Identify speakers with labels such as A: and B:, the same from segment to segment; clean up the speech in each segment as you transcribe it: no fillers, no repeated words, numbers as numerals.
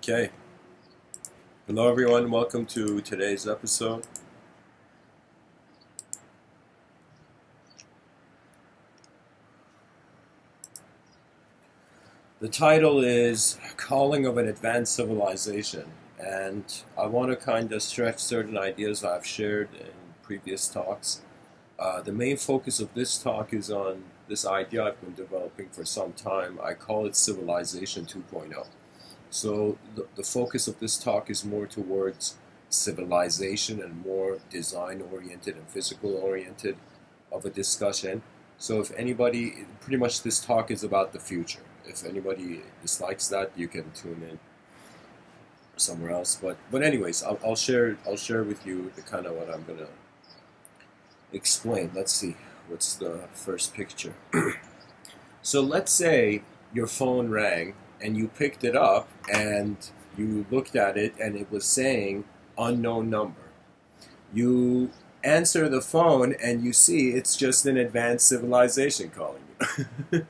A: Okay. Hello, everyone. Welcome to today's episode. The title is Calling of an Advanced Civilization, and I want to kind of stretch certain ideas I've shared in previous talks. The main focus of this talk is on this idea I've been developing for some time. I call it Civilization 2.0. So the focus of this talk is more towards civilization and more design oriented and physical oriented of a discussion. So if anybody, pretty much this talk is about the future. If anybody dislikes that, you can tune in somewhere else. But anyways, I'll share with you the kind of what I'm gonna explain. Let's see, what's the first picture? So let's say your phone rang and you picked it up and you looked at it and it was saying unknown number. You answer the phone and you see it's just an advanced civilization calling you.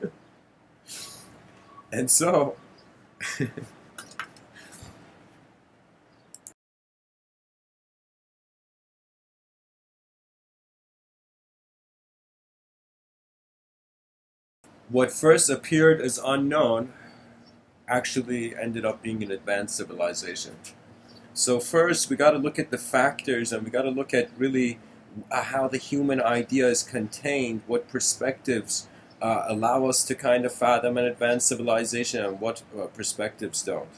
A: And so what first appeared as unknown actually ended up being an advanced civilization. So first, we got to look at the factors, and we got to look at really how the human idea is contained, what perspectives allow us to kind of fathom an advanced civilization, and what perspectives don't.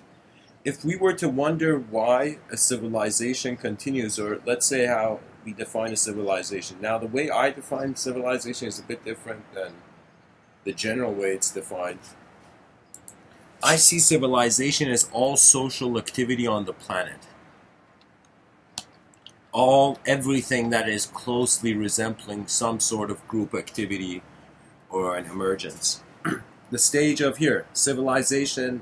A: If we were to wonder why a civilization continues, or let's say how we define a civilization. Now, the way I define civilization is a bit different than the general way it's defined. I see civilization as all social activity on the planet. Everything that is closely resembling some sort of group activity or an emergence. The stage of here, civilization,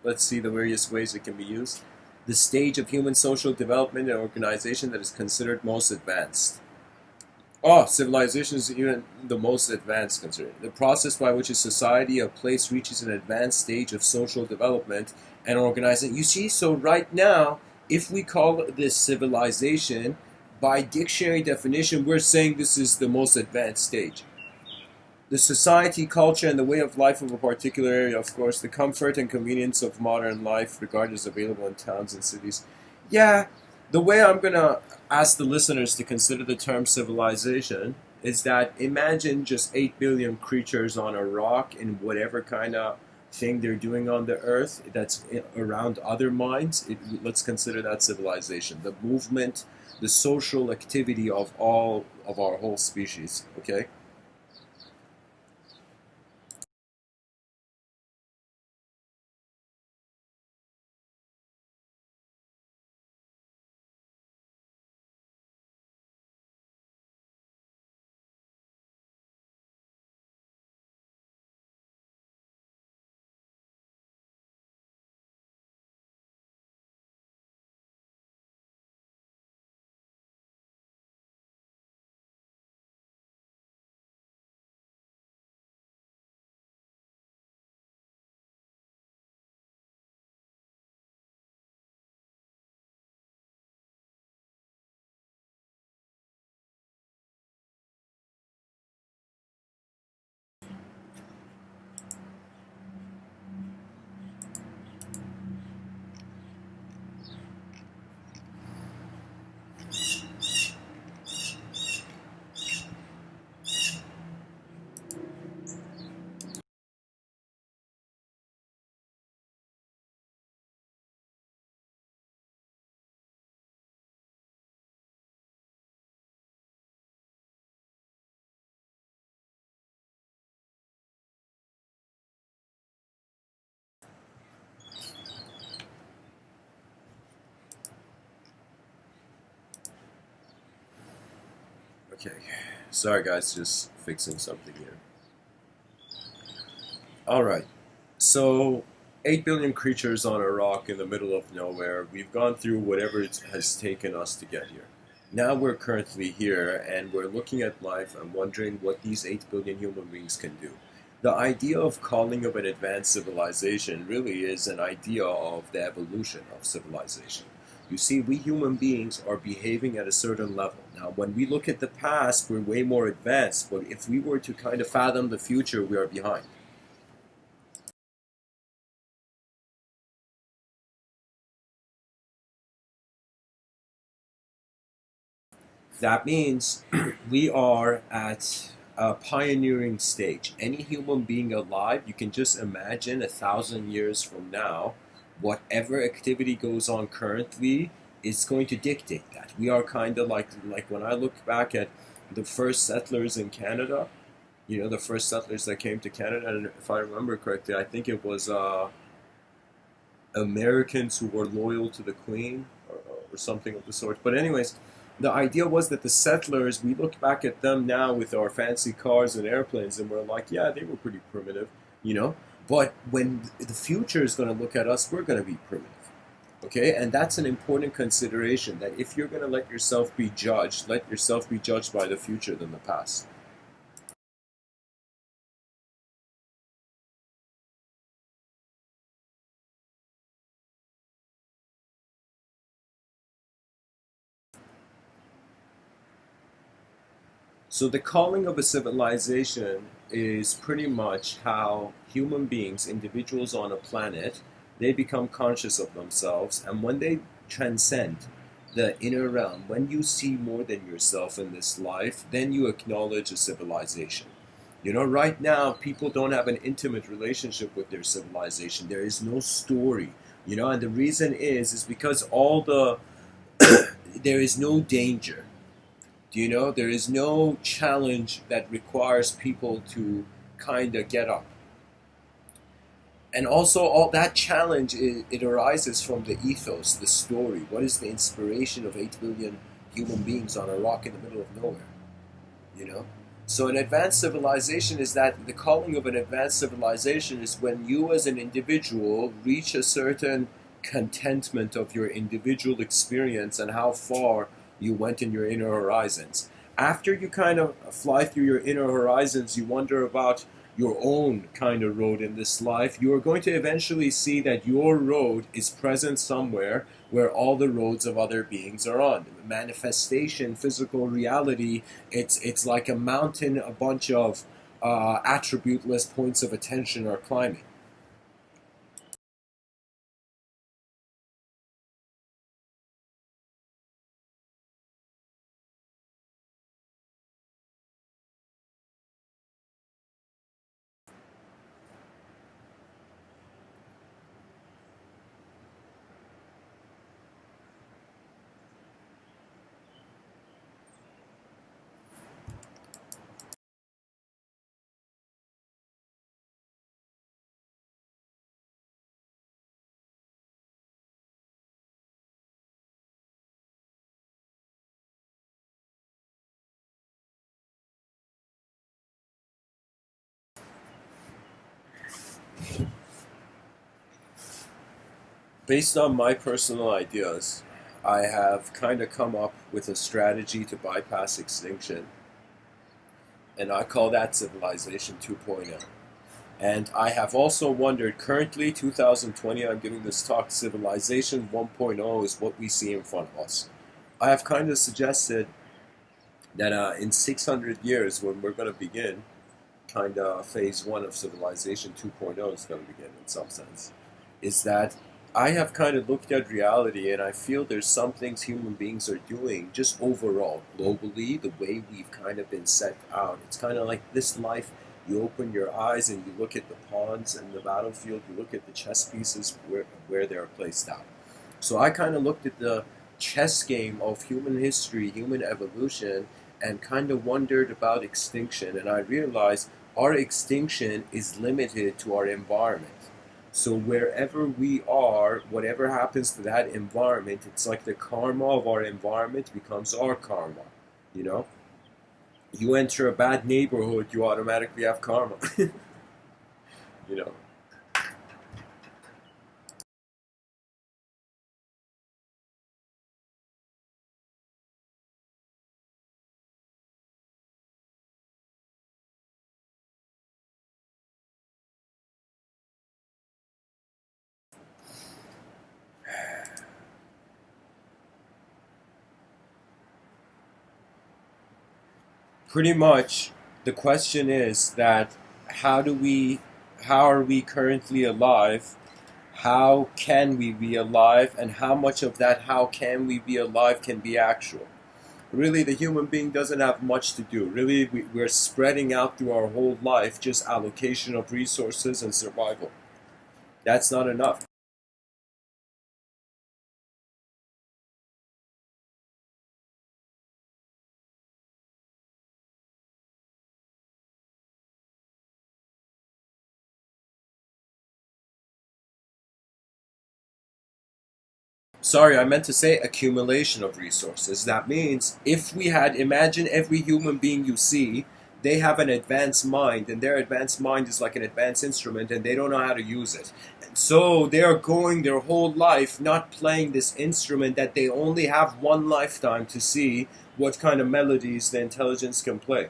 A: let's see the various ways it can be used. The stage of human social development and organization that is considered most advanced. Oh, civilization is even the most advanced considered. The process by which a society, a place reaches an advanced stage of social development and organizing. You see, so right now, if we call this civilization, by dictionary definition, we're saying this is the most advanced stage. The society, culture, and the way of life of a particular area, of course, the comfort and convenience of modern life, regarded as available in towns and cities. Yeah, the way I'm going to ask the listeners to consider the term civilization is that imagine just 8 billion creatures on a rock in whatever kind of thing they're doing on the earth that's around other minds. Let's consider that civilization. The movement, the social activity of all of our whole species, okay? Okay, sorry guys, just fixing something here. All right, so 8 billion creatures on a rock in the middle of nowhere. We've gone through whatever it has taken us to get here. Now we're currently here and we're looking at life and wondering what these 8 billion human beings can do. The idea of calling of an advanced civilization really is an idea of the evolution of civilization. You see, we human beings are behaving at a certain level. Now, when we look at the past, we're way more advanced, but if we were to kind of fathom the future, we are behind. That means we are at a pioneering stage. Any human being alive, you can just imagine 1,000 years from now, whatever activity goes on currently is going to dictate that. We are kind of like when I look back at the first settlers in Canada, the first settlers that came to Canada, and if I remember correctly, I think it was Americans who were loyal to the Queen or something of the sort. But anyways, the idea was that the settlers, we look back at them now with our fancy cars and airplanes, and we're like, yeah, they were pretty primitive, you know. But when the future is going to look at us, we're going to be primitive. Okay, and that's an important consideration that if you're going to let yourself be judged, let yourself be judged by the future than the past. So the calling of a civilization is pretty much how human beings, individuals on a planet, they become conscious of themselves, and when they transcend the inner realm, when you see more than yourself in this life, then you acknowledge a civilization. Right now, people don't have an intimate relationship with their civilization. There is no story, and the reason is because all the there is no danger. There is no challenge that requires people to kind of get up. And also, all that challenge, it arises from the ethos, the story. What is the inspiration of 8 billion human beings on a rock in the middle of nowhere? you know so an advanced civilization is that the calling of an advanced civilization is when you as an individual reach a certain contentment of your individual experience and how far you went in your inner horizons. After you kind of fly through your inner horizons, you wonder about your own kind of road in this life. You are going to eventually see that your road is present somewhere where all the roads of other beings are on. Manifestation, physical reality, it's like a mountain, a bunch of attributeless points of attention are climbing. Based on my personal ideas, I have kind of come up with a strategy to bypass extinction, and I call that Civilization 2.0. And I have also wondered, currently, 2020, I'm giving this talk, Civilization 1.0 is what we see in front of us. I have kind of suggested that in 600 years, when we're going to begin, kind of phase one of Civilization 2.0 is going to begin in some sense, is that I have kind of looked at reality and I feel there's some things human beings are doing just overall, globally, the way we've kind of been set out. It's kind of like this life, you open your eyes and you look at the pawns and the battlefield, you look at the chess pieces where they're placed out. So I kind of looked at the chess game of human history, human evolution, and kind of wondered about extinction. And I realized our extinction is limited to our environment. So wherever we are, whatever happens to that environment, it's like the karma of our environment becomes our karma. You know, you enter a bad neighborhood, you automatically have karma. you know. Pretty much the question is that how do we how are we currently alive, how can we be alive, and how much of that how can we be alive can be actual. Really, the human being doesn't have much to do. Really, we're spreading out through our whole life, just allocation of resources and survival. That's not enough. Sorry, I meant to say accumulation of resources. That means if we had, imagine every human being you see, they have an advanced mind, and their advanced mind is like an advanced instrument, and they don't know how to use it. And so they are going their whole life not playing this instrument that they only have one lifetime to see what kind of melodies the intelligence can play.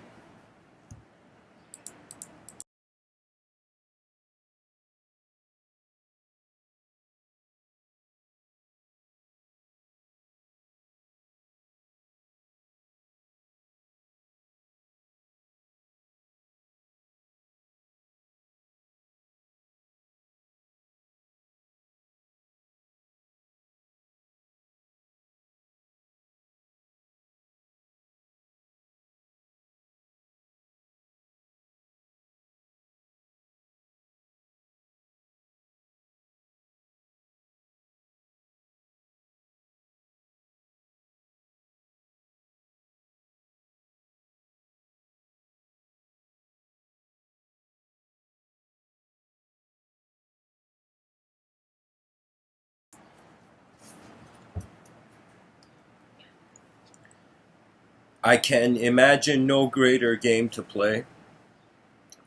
A: I can imagine no greater game to play.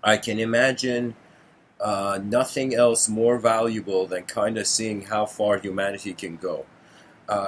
A: I can imagine nothing else more valuable than kind of seeing how far humanity can go.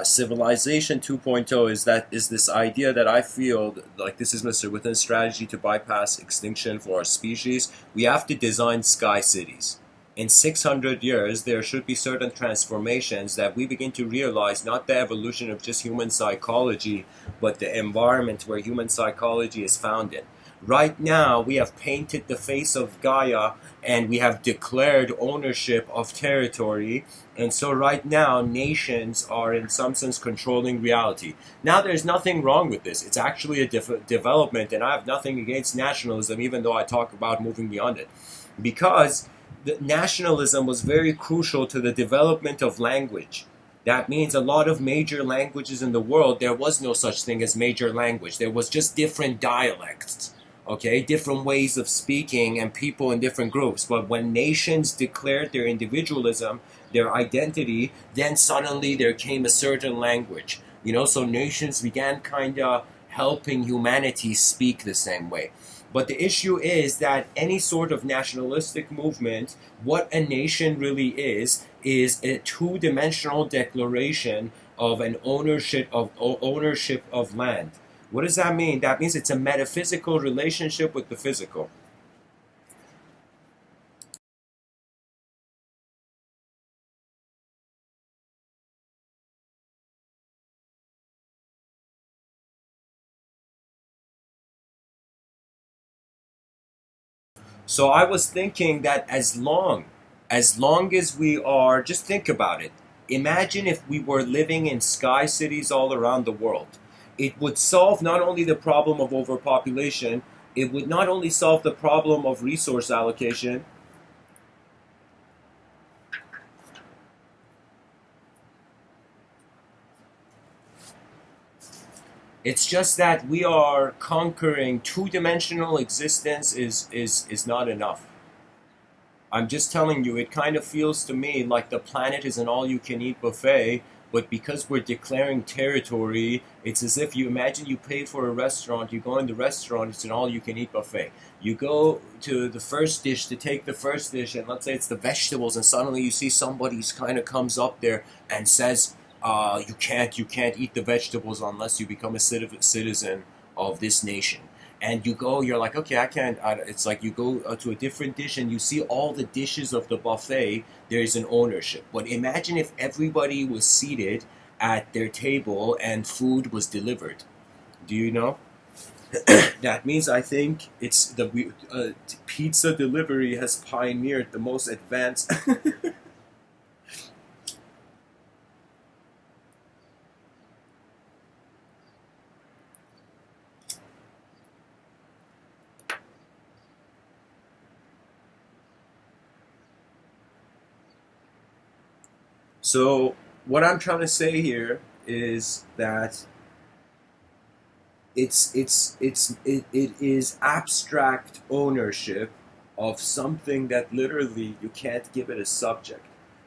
A: Civilization 2.0 is this idea that I feel like this is Mr. Within strategy to bypass extinction for our species. We have to design sky cities. In 600 years, there should be certain transformations that we begin to realize not the evolution of just human psychology, but the environment where human psychology is found in. Right now, we have painted the face of Gaia and we have declared ownership of territory. And so, right now, nations are in some sense controlling reality. Now, there's nothing wrong with this. It's actually a development, and I have nothing against nationalism, even though I talk about moving beyond it. Because the nationalism was very crucial to the development of language. That means a lot of major languages in the world, there was no such thing as major language. There was just different dialects, okay, different ways of speaking and people in different groups. But when nations declared their individualism, their identity, then suddenly there came a certain language. So nations began kind of helping humanity speak the same way. But the issue is that any sort of nationalistic movement, what a nation really is a two-dimensional declaration of an ownership of land. What does that mean? That means it's a metaphysical relationship with the physical. So I was thinking that as long as we are, just think about it. Imagine if we were living in sky cities all around the world. It would solve not only the problem of overpopulation, it would not only solve the problem of resource allocation. It's just that we are conquering two-dimensional existence is not enough. I'm just telling you, it kind of feels to me like the planet is an all-you-can-eat buffet, but because we're declaring territory, it's as if you imagine you pay for a restaurant, you go in the restaurant, it's an all-you-can-eat buffet. You go to the first dish to take the first dish, and let's say it's the vegetables, and suddenly you see somebody's kind of comes up there and says, you can't eat the vegetables unless you become a citizen of this nation. And you go, you're like, okay, I can't. It's like you go to a different dish and you see all the dishes of the buffet. There is an ownership. But imagine if everybody was seated at their table and food was delivered. Do you know? That means I think it's the pizza delivery has pioneered the most advanced. So what I'm trying to say here is that it is abstract ownership of something that literally you can't give it a subject.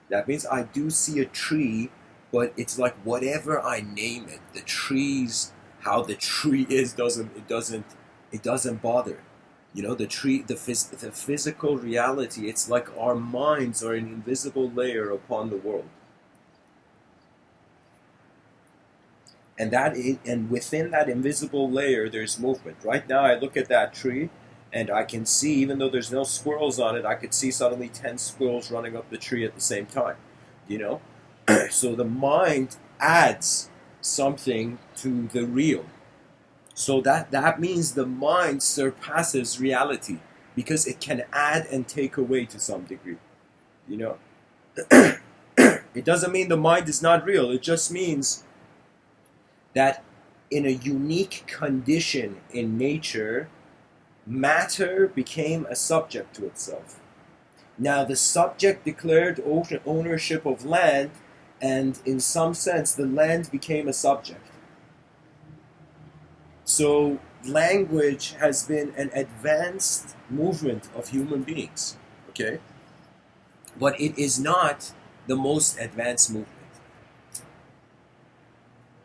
A: That means I do see a tree, but it's like whatever I name it, the trees, how the tree is doesn't bother. You know, the tree, the physical reality. It's like our minds are an invisible layer upon the world. And within that invisible layer there's movement. Right now I look at that tree and I can see, even though there's no squirrels on it, I could see suddenly 10 squirrels running up the tree at the same time, you know. So the mind adds something to the real. So that means the mind surpasses reality because it can add and take away to some degree, you know. It doesn't mean the mind is not real. It just means that in a unique condition in nature, matter became a subject to itself. Now, the subject declared ownership of land, and in some sense, the land became a subject. So, language has been an advanced movement of human beings, okay? But it is not the most advanced movement.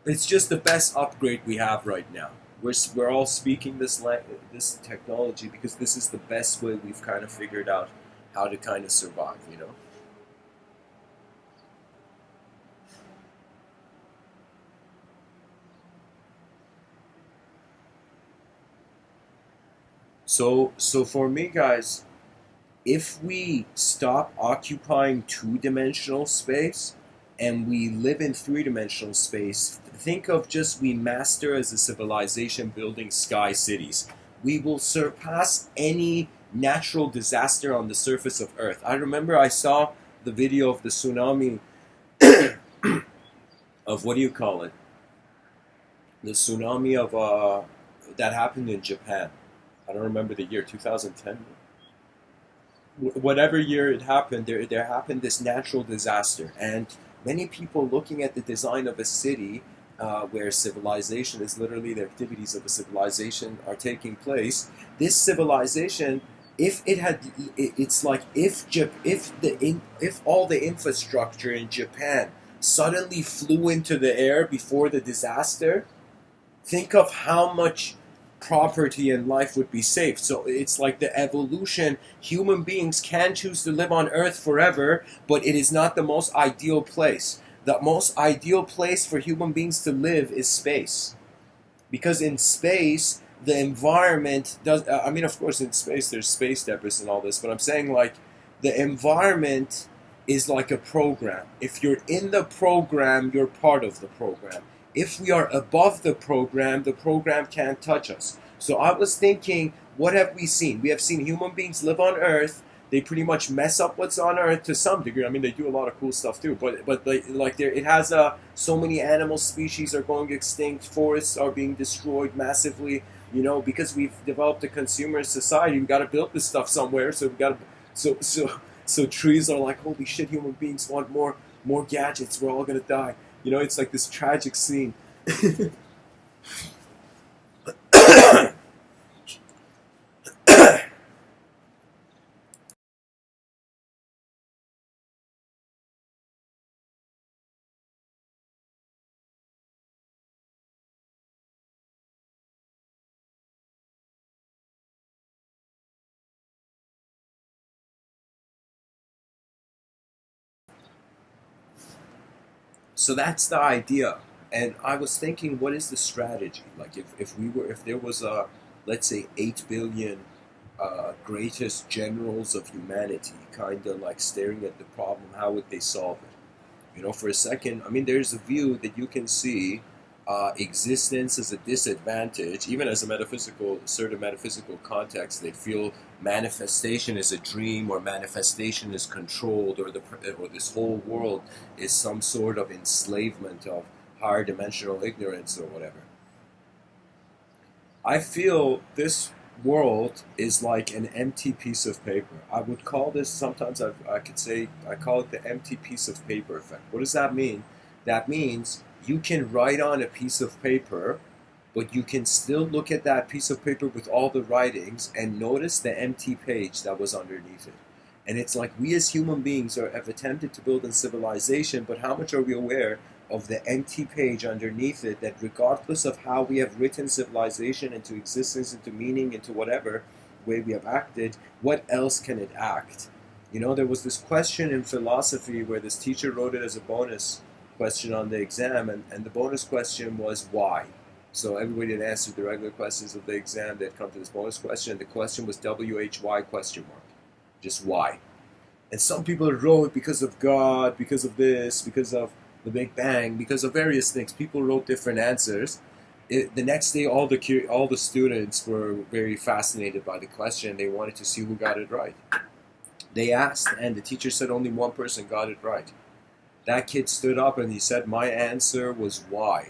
A: It's just the best upgrade we have right now. We're all speaking this technology because this is the best way we've kind of figured out how to kind of survive, you know. So for me, guys, if we stop occupying two-dimensional space and we live in three-dimensional space, think of just we master as a civilization building sky cities. We will surpass any natural disaster on the surface of Earth. I remember I saw the video of the tsunami of what do you call it? The tsunami of that happened in Japan. I don't remember the year, 2010. Whatever year it happened, there happened this natural disaster, and many people looking at the design of a city where civilization is literally the activities of a civilization are taking place. This civilization, if it had, it's like if all the infrastructure in Japan suddenly flew into the air before the disaster, think of how much property and life would be saved. So it's like the evolution. Human beings can choose to live on Earth forever, but it is not the most ideal place. The most ideal place for human beings to live is space. Because in space, the environment does. I mean, of course, in space, there's space debris and all this, but I'm saying like the environment is like a program. If you're in the program, you're part of the program. If we are above the program can't touch us. So I was thinking, what have we seen? We have seen human beings live on Earth. They pretty much mess up what's on Earth to some degree. I mean, they do a lot of cool stuff too. But like there, it has so many animal species are going extinct. Forests are being destroyed massively. You know, because we've developed a consumer society. We got to build this stuff somewhere. So we got to so trees are like, holy shit, human beings want more gadgets. We're all gonna die. You know, it's like this tragic scene. So that's the idea. And I was thinking, what is the strategy? Like, if there was a, let's say, 8 billion greatest generals of humanity, kind of like staring at the problem, how would they solve it? You know, for a second, I mean, there's a view that you can see existence as a disadvantage, even as a metaphysical, certain metaphysical context, they feel manifestation is a dream, or manifestation is controlled, or or this whole world is some sort of enslavement of higher dimensional ignorance or whatever. I feel this world is like an empty piece of paper. I would call this, sometimes I could say, I call it the empty piece of paper effect. What does that mean? That means you can write on a piece of paper, but you can still look at that piece of paper with all the writings and notice the empty page that was underneath it. And it's like we as human beings have attempted to build a civilization, but how much are we aware of the empty page underneath it, that regardless of how we have written civilization into existence, into meaning, into whatever way we have acted, what else can it act? You know, there was this question in philosophy where this teacher wrote it as a bonus question on the exam, and the bonus question was why. So everybody had answered the regular questions of the exam, they'd come to this bonus question, and the question was WHY question mark. Just why. And some people wrote because of God, because of this, because of the Big Bang, because of various things. People wrote different answers. The next day, all the students were very fascinated by the question. They wanted to see who got it right. They asked, and the teacher said only one person got it right. That kid stood up and he said, "My answer was why.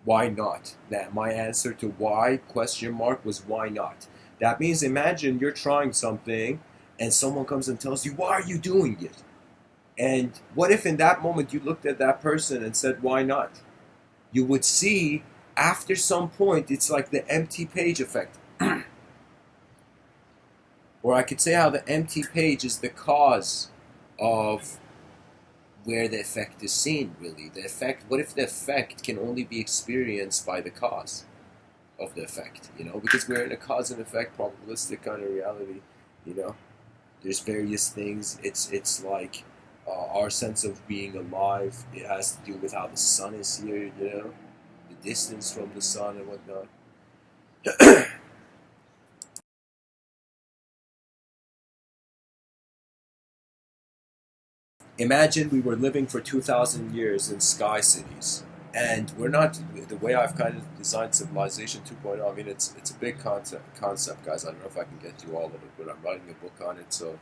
A: Why not?" That my answer to why question mark was why not. That means imagine you're trying something and someone comes and tells you, "Why are you doing it?" And what if in that moment you looked at that person and said, "Why not?" You would see after some point it's like the empty page effect. Or I could say how the empty page is the cause of where the effect is seen, really. The effect, what if the effect can only be experienced by the cause of the effect, you know? Because we're in a cause and effect probabilistic kind of reality, you know? There's various things. It's like our sense of being alive. It has to do with how the sun is here, you know? The distance from the sun and whatnot. Imagine we were living for 2,000 years in sky cities. And we're not, the way I've kind of designed Civilization 2.0, I mean, it's a big concept, guys. I don't know if I can get through all of it, but I'm writing a book on it, so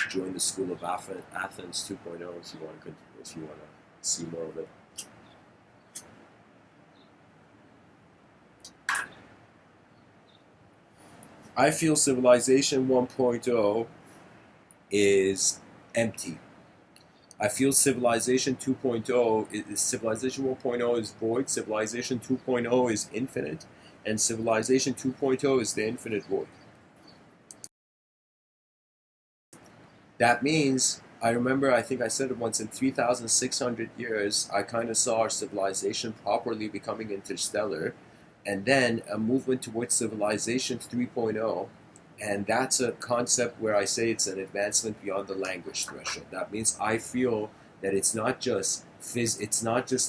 A: join the School of Athens 2.0 if you want to see more of it. I feel Civilization 1.0 is empty. I feel Civilization 2.0 is Civilization 1.0 is void, Civilization 2.0 is infinite, and Civilization 2.0 is the infinite void. That means, I remember, I think I said it once, in 3,600 years, I kind of saw our civilization properly becoming interstellar, and then a movement towards Civilization 3.0, and that's a concept where I say it's an advancement beyond the language threshold. That means I feel that it's not just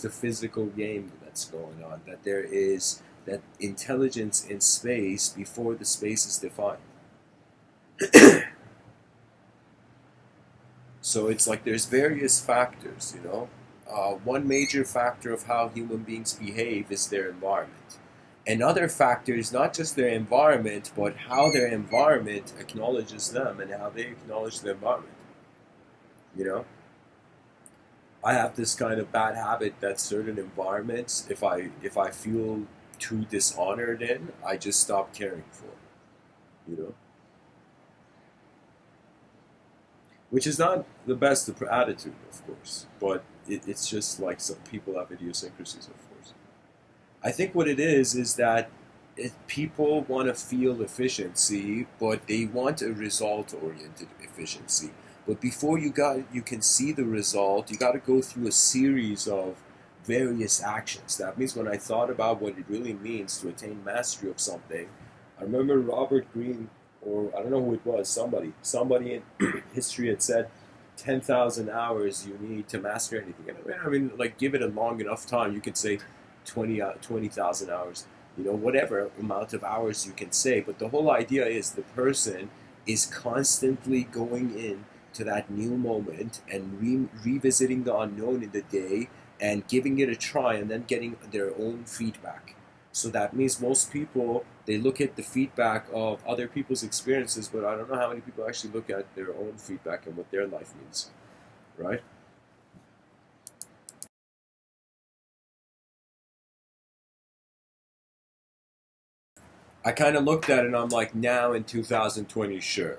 A: a physical game that's going on, that there is that intelligence in space before the space is defined. So it's like there's various factors, you know. One major factor of how human beings behave is their environment. Another factor is not just their environment, but how their environment acknowledges them and how they acknowledge the environment. You know, I have this kind of bad habit that certain environments, if I feel too dishonored in, I just stop caring for. You know, which is not the best attitude, of course, but it's just like some people have idiosyncrasies, of course. I think what it is that people want to feel efficiency, but they want a result-oriented efficiency. But before you can see the result, you got to go through a series of various actions. That means when I thought about what it really means to attain mastery of something, I remember Robert Greene, or I don't know who it was, somebody in history had said 10,000 hours you need to master anything. I mean, like, give it a long enough time, you could say 20,000 hours, you know, whatever amount of hours you can say. But the whole idea is the person is constantly going in to that new moment and revisiting the unknown in the day and giving it a try and then getting their own feedback. So that means most people, they look at the feedback of other people's experiences, but I don't know how many people actually look at their own feedback and what their life means, right? I kind of looked at it and I'm like, now in 2020, sure.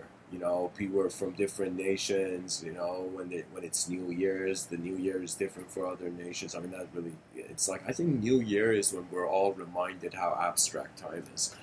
A: People are from different nations. When it's New Year's, the New Year is different for other nations. I mean, that really, it's like, I think New Year is when we're all reminded how abstract time is.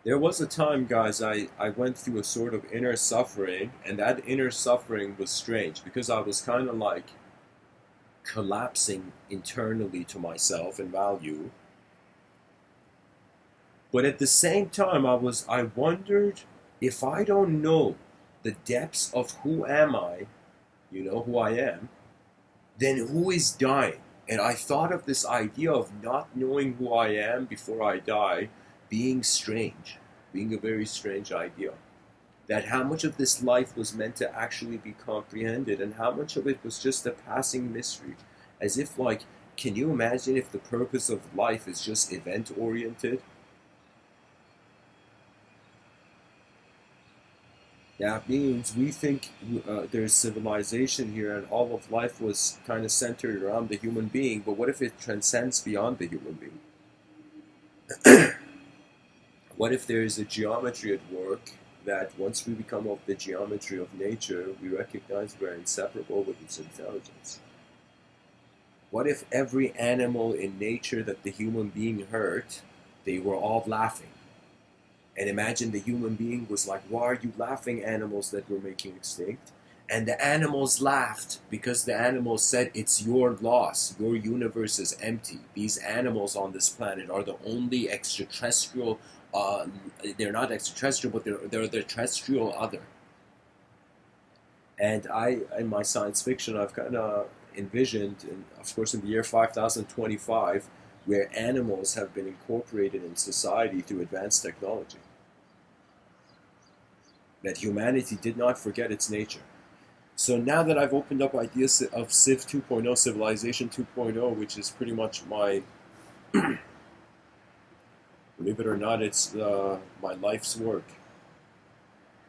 A: There was a time, guys, I went through a sort of inner suffering, and that inner suffering was strange because I was kind of like collapsing internally to myself and value. But at the same time, I wondered, if I don't know the depths of who am I, who I am, then who is dying? And I thought of this idea of not knowing who I am before I die being strange, being a very strange idea. That how much of this life was meant to actually be comprehended and how much of it was just a passing mystery. As if, like, can you imagine if the purpose of life is just event oriented? That means we think there's civilization here and all of life was kind of centered around the human being, but what if it transcends beyond the human being? What if there is a geometry at work that once we become of the geometry of nature, we recognize we're inseparable with its intelligence? What if every animal in nature that the human being hurt, they were all laughing? And imagine the human being was like, why are you laughing, animals that we're making extinct? And the animals laughed because the animals said, it's your loss. Your universe is empty. These animals on this planet are the only extraterrestrial, they're not extraterrestrial, but they're the terrestrial other. And in my science fiction, I've kind of envisioned, and of course in the year 5025, where animals have been incorporated in society through advanced technology. That humanity did not forget its nature. So now that I've opened up ideas of Civ 2.0, Civilization 2.0, which is pretty much my, believe it or not, it's my life's work.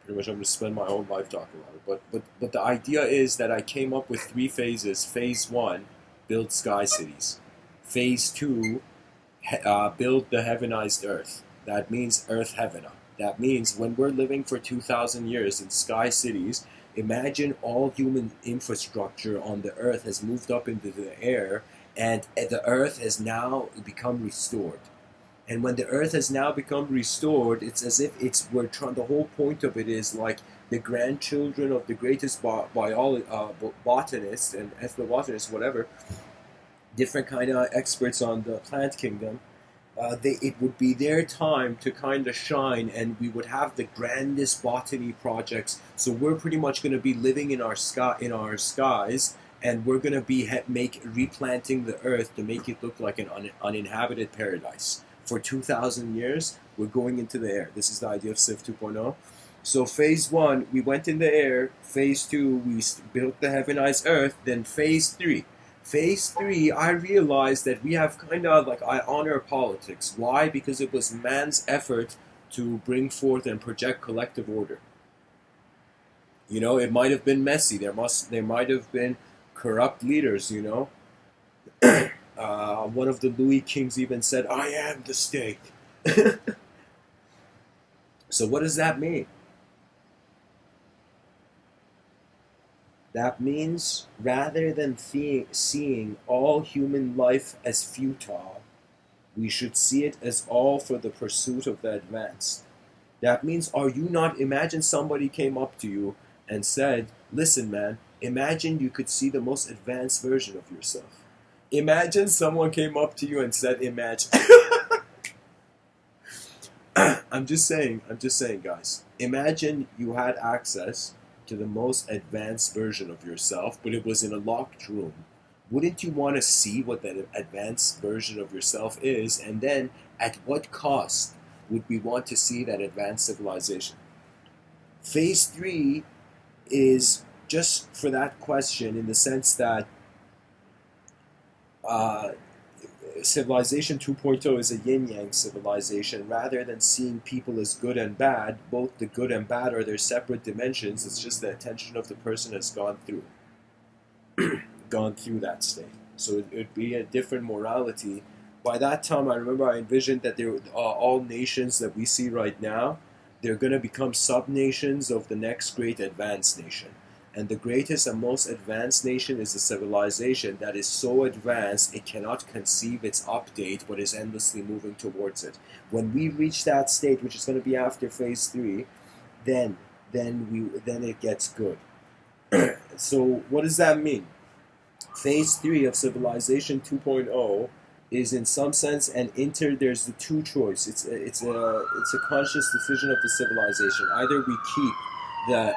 A: Pretty much I'm going to spend my whole life talking about it. But the idea is that I came up with three phases. Phase 1, build sky cities. Phase 2, build the heavenized earth. That means earth heavena. That means when we're living for 2,000 years in sky cities, imagine all human infrastructure on the earth has moved up into the air, and the earth has now become restored. And when the earth has now become restored, it's as if we're trying, the whole point of it is like the grandchildren of the greatest botanists and ethnobotanists, whatever, different kind of experts on the plant kingdom. It would be their time to kind of shine, and we would have the grandest botany projects. So we're pretty much going to be living in our skies, and we're going to be replanting the earth to make it look like an uninhabited paradise. For 2,000 years, we're going into the air. This is the idea of Civ 2.0. So phase 1, we went in the air. Phase 2, we built the heavenized earth. Then phase 3. Phase 3, I realized that we have kind of like, I honor politics. Why? Because it was man's effort to bring forth and project collective order. It might have been messy. There might have been corrupt leaders. One of the Louis Kings even said, "I am the state." So what does that mean? That means rather than seeing all human life as futile, we should see it as all for the pursuit of the advanced. That means, are you not, imagine somebody came up to you and said, listen, man, imagine you could see the most advanced version of yourself. Imagine someone came up to you and said, imagine. I'm just saying, guys. Imagine you had access to the most advanced version of yourself, but it was in a locked room, wouldn't you want to see what that advanced version of yourself is? And then at what cost would we want to see that advanced civilization? Phase 3 is just for that question, in the sense that uh, Civilization 2.0 is a yin-yang civilization. Rather than seeing people as good and bad, both the good and bad are their separate dimensions. It's just the attention of the person has gone through that state. So it would be a different morality. By that time, I remember I envisioned that all nations that we see right now, they're going to become sub-nations of the next great advanced nation. And the greatest and most advanced nation is a civilization that is so advanced it cannot conceive its update, but is endlessly moving towards it. When we reach that state, which is going to be after phase 3, then it gets good. So what does that mean? Phase 3 of Civilization 2.0 is in some sense there's the two choice. It's a conscious decision of the civilization. Either we keep the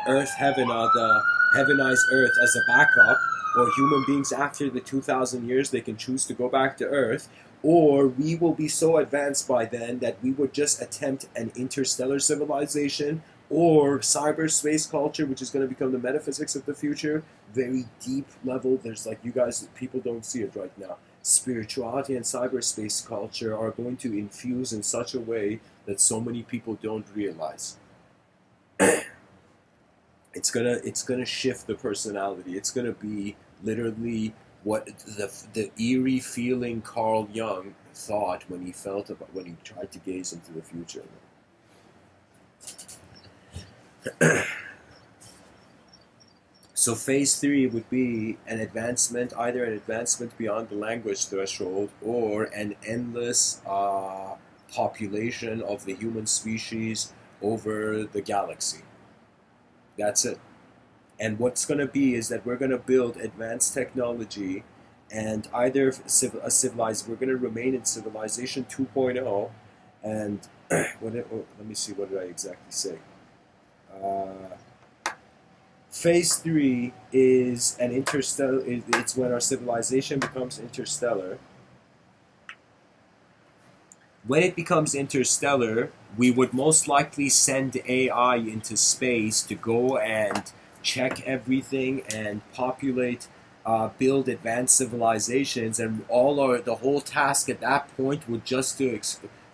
A: the heavenized Earth as a backup, or human beings after the 2,000 years they can choose to go back to Earth, or we will be so advanced by then that we would just attempt an interstellar civilization or cyberspace culture, which is going to become the metaphysics of the future. Very deep level. There's people don't see it right now. Spirituality and cyberspace culture are going to infuse in such a way that so many people don't realize. It's gonna shift the personality. It's gonna be literally what the eerie feeling Carl Jung thought when he tried to gaze into the future. So phase 3 would be either an advancement beyond the language threshold, or an endless population of the human species over the galaxy. That's it. And what's going to be is that we're going to build advanced technology, and either we're going to remain in Civilization 2.0, and let me see, what did I exactly say? Phase 3 is an interstellar. It's when our civilization becomes interstellar. When it becomes interstellar, we would most likely send AI into space to go and check everything and populate, build advanced civilizations, and the whole task at that point would just to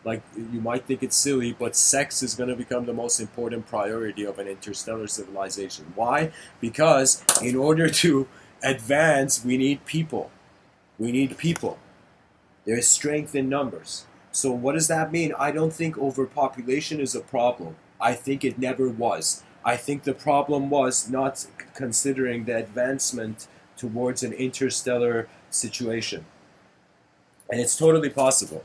A: you might think it's silly, but sex is going to become the most important priority of an interstellar civilization. Why? Because in order to advance, we need people. We need people. There is strength in numbers. So what does that mean? I don't think overpopulation is a problem. I think it never was. I think the problem was not considering the advancement towards an interstellar situation. And it's totally possible,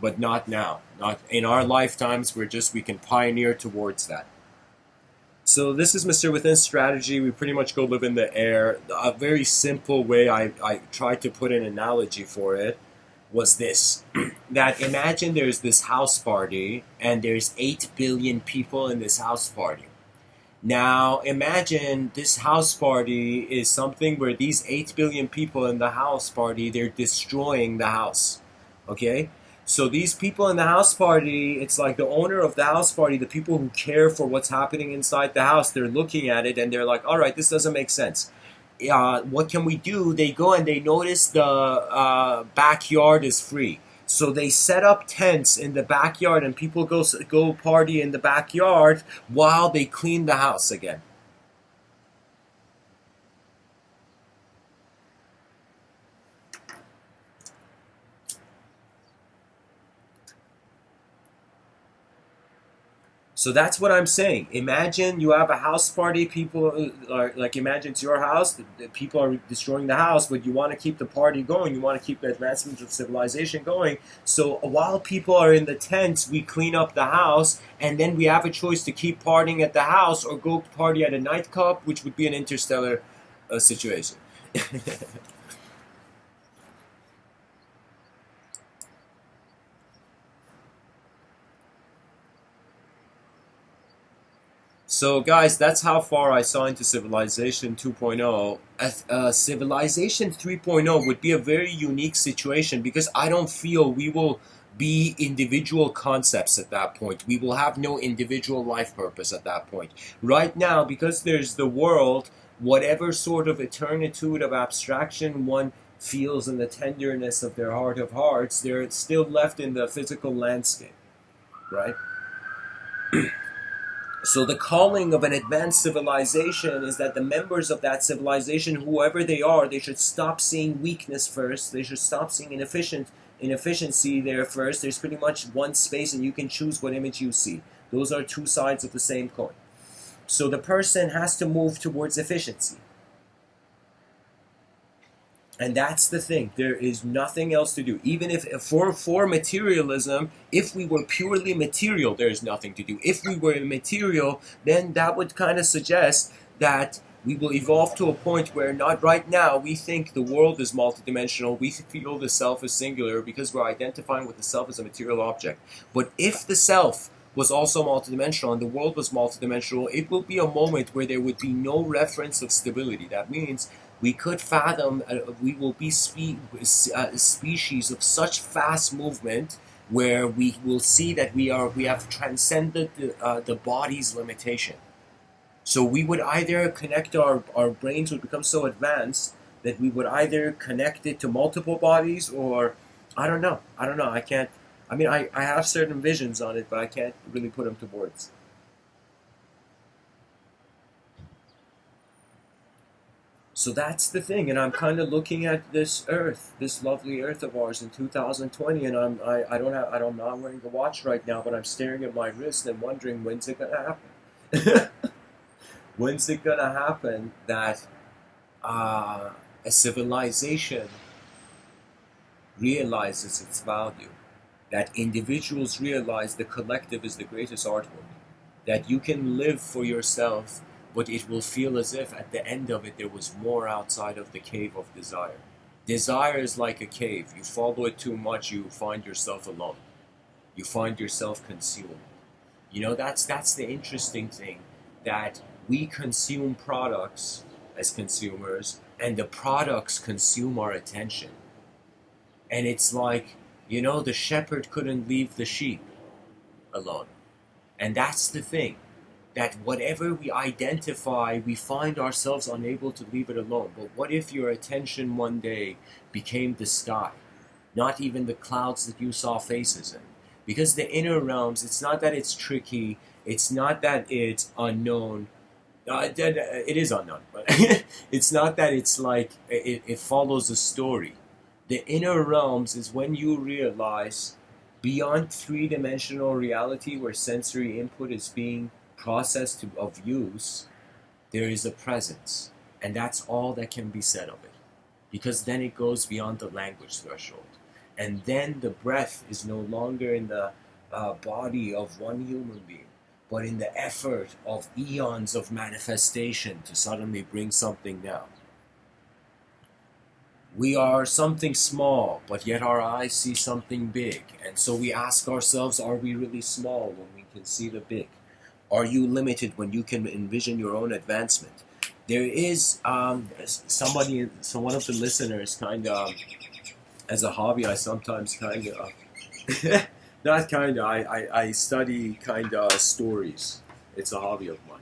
A: but not now. Not in our lifetimes. We can pioneer towards that. So this is Mr. Within strategy. We pretty much go live in the air. A very simple way I tried to put an analogy for it was this. That imagine there's this house party and there's 8 billion people in this house party. Now imagine this house party is something where these 8 billion people in the house party, they're destroying the house. Okay? So these people in the house party, it's like the owner of the house party, the people who care for what's happening inside the house, they're looking at it and they're like, all right, this doesn't make sense. What can we do? They go and they notice the backyard is free. So they set up tents in the backyard and people go party in the backyard while they clean the house again. So that's what I'm saying. Imagine you have a house party. People are imagine it's your house. The people are destroying the house, but you want to keep the party going. You want to keep the advancement of civilization going. So while people are in the tents, we clean up the house, and then we have a choice to keep partying at the house or go party at a nightclub, which would be an interstellar situation. So, guys, that's how far I saw into Civilization 2.0. Civilization 3.0 would be a very unique situation because I don't feel we will be individual concepts at that point. We will have no individual life purpose at that point. Right now, because there's the world, whatever sort of eternitude of abstraction one feels in the tenderness of their heart of hearts, they're still left in the physical landscape, right? So the calling of an advanced civilization is that the members of that civilization, whoever they are, they should stop seeing weakness first. They should stop seeing inefficiency there first. There's pretty much one space and you can choose what image you see. Those are two sides of the same coin. So the person has to move towards efficiency. And that's the thing. There is nothing else to do. Even if for materialism, if we were purely material, there's nothing to do. If we were immaterial, then that would kind of suggest that we will evolve to a point where not right now we think the world is multidimensional. We feel the self is singular because we're identifying with the self as a material object. But if the self was also multidimensional and the world was multidimensional, it will be a moment where there would be no reference of stability. That means we could fathom, we will be species of such fast movement where we will see that we have transcended the body's limitation. So we would either connect our brains would become so advanced that we would either connect it to multiple bodies or I don't know. I can't. I mean, I have certain visions on it, but I can't really put them to words. So that's the thing, and I'm kind of looking at this Earth, this lovely Earth of ours in 2020, and I'm not wearing a watch right now, but I'm staring at my wrist and wondering when's it gonna happen. When's it gonna happen that a civilization realizes its value, that individuals realize the collective is the greatest artwork, that you can live for yourself, but it will feel as if at the end of it there was more outside of the cave of desire. Desire is like a cave. You follow it too much, you find yourself alone. You find yourself consumed. You know, that's the interesting thing, that we consume products as consumers, and the products consume our attention. And it's like, you know, the shepherd couldn't leave the sheep alone. And that's the thing, that whatever we identify, we find ourselves unable to leave it alone. But what if your attention one day became the sky, not even the clouds that you saw faces in? Because the inner realms, it's not that it's tricky, it's not that it's unknown. It is unknown, but it's not that it's like it follows a story. The inner realms is when you realize beyond three-dimensional reality where sensory input is being processed of use, there is a presence. And that's all that can be said of it. Because then it goes beyond the language threshold. And then the breath is no longer in the body of one human being, but in the effort of eons of manifestation to suddenly bring something down. We are something small, but yet our eyes see something big. And so we ask ourselves, are we really small when we can see the big? Are you limited when you can envision your own advancement? There is somebody, so one of the listeners kind of, as a hobby, I sometimes kind of, not kind of, I study kind of stories. It's a hobby of mine.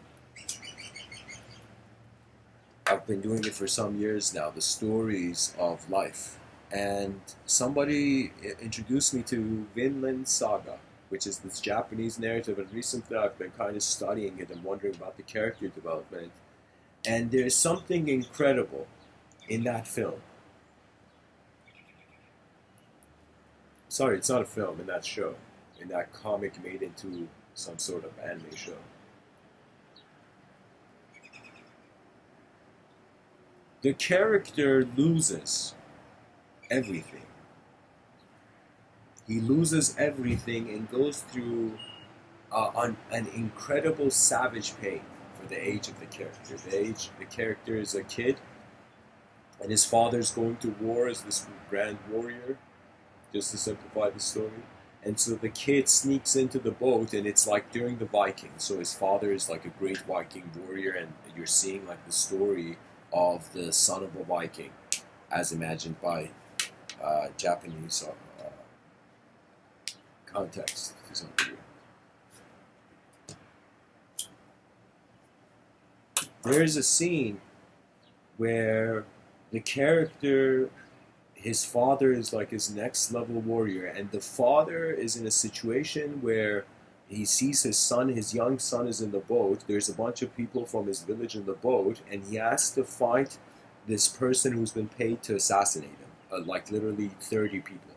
A: I've been doing it for some years now, the stories of life. And somebody introduced me to Vinland Saga, which is this Japanese narrative, and recently I've been kind of studying it and wondering about the character development. And there's something incredible in that film. Sorry, it's not a film, in that show, in that comic made into some sort of anime show. The character loses everything. He loses everything and goes through an incredible savage pain for the age of the character. The character is a kid, and his father's going to war as this grand warrior, just to simplify the story. And so the kid sneaks into the boat, and it's like during the Vikings. So his father is like a great Viking warrior, and you're seeing like the story of the son of a Viking, as imagined by Japanese context to some degree. There is a scene where the character, his father is like his next level warrior, and the father is in a situation where he sees his son, his young son is in the boat. There's a bunch of people from his village in the boat, and he has to fight this person who's been paid to assassinate him, like literally 30 people.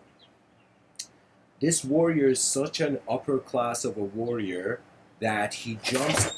A: This warrior is such an upper class of a warrior that he jumps.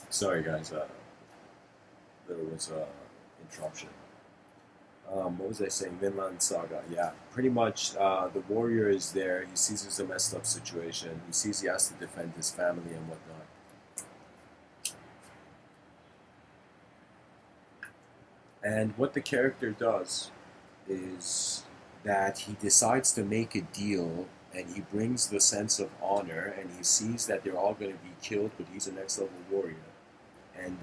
A: Sorry, guys, there was interruption. What was I saying? Vinland Saga. Yeah, pretty much. The warrior is there. He sees it's a messed up situation. He sees he has to defend his family and whatnot. And what the character does is that he decides to make a deal, and he brings the sense of honor, and he sees that they're all going to be killed, but he's a next level warrior. And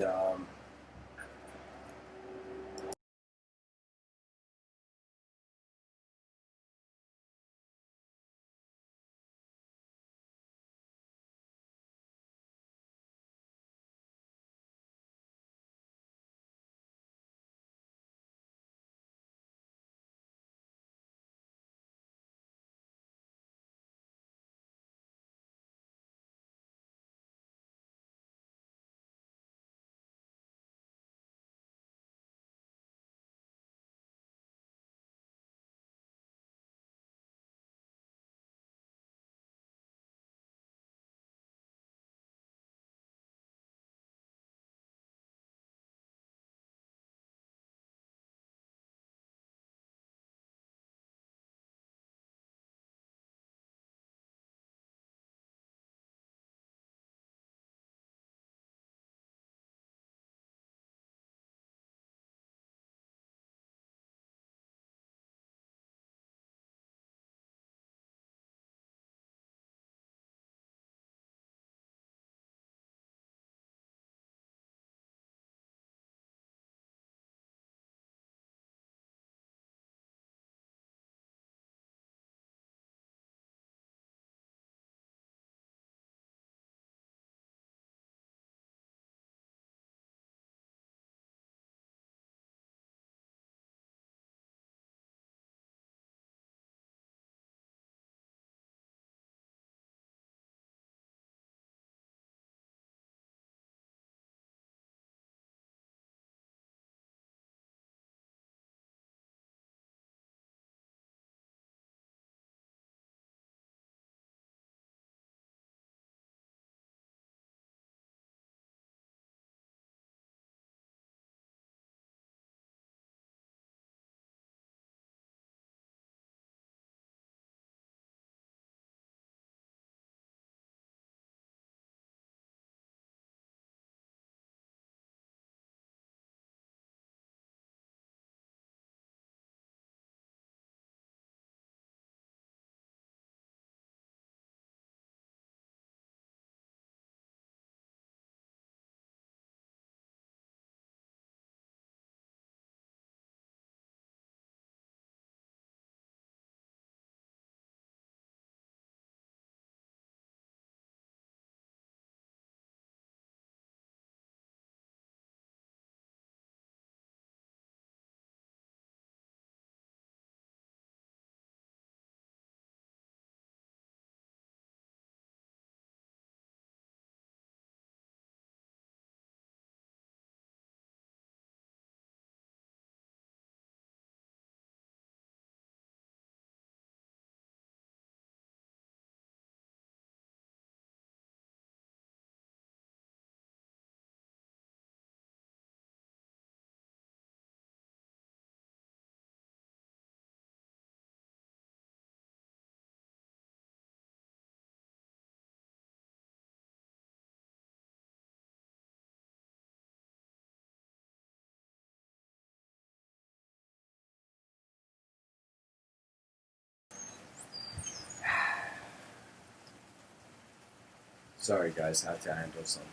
A: Sorry guys, had to handle something.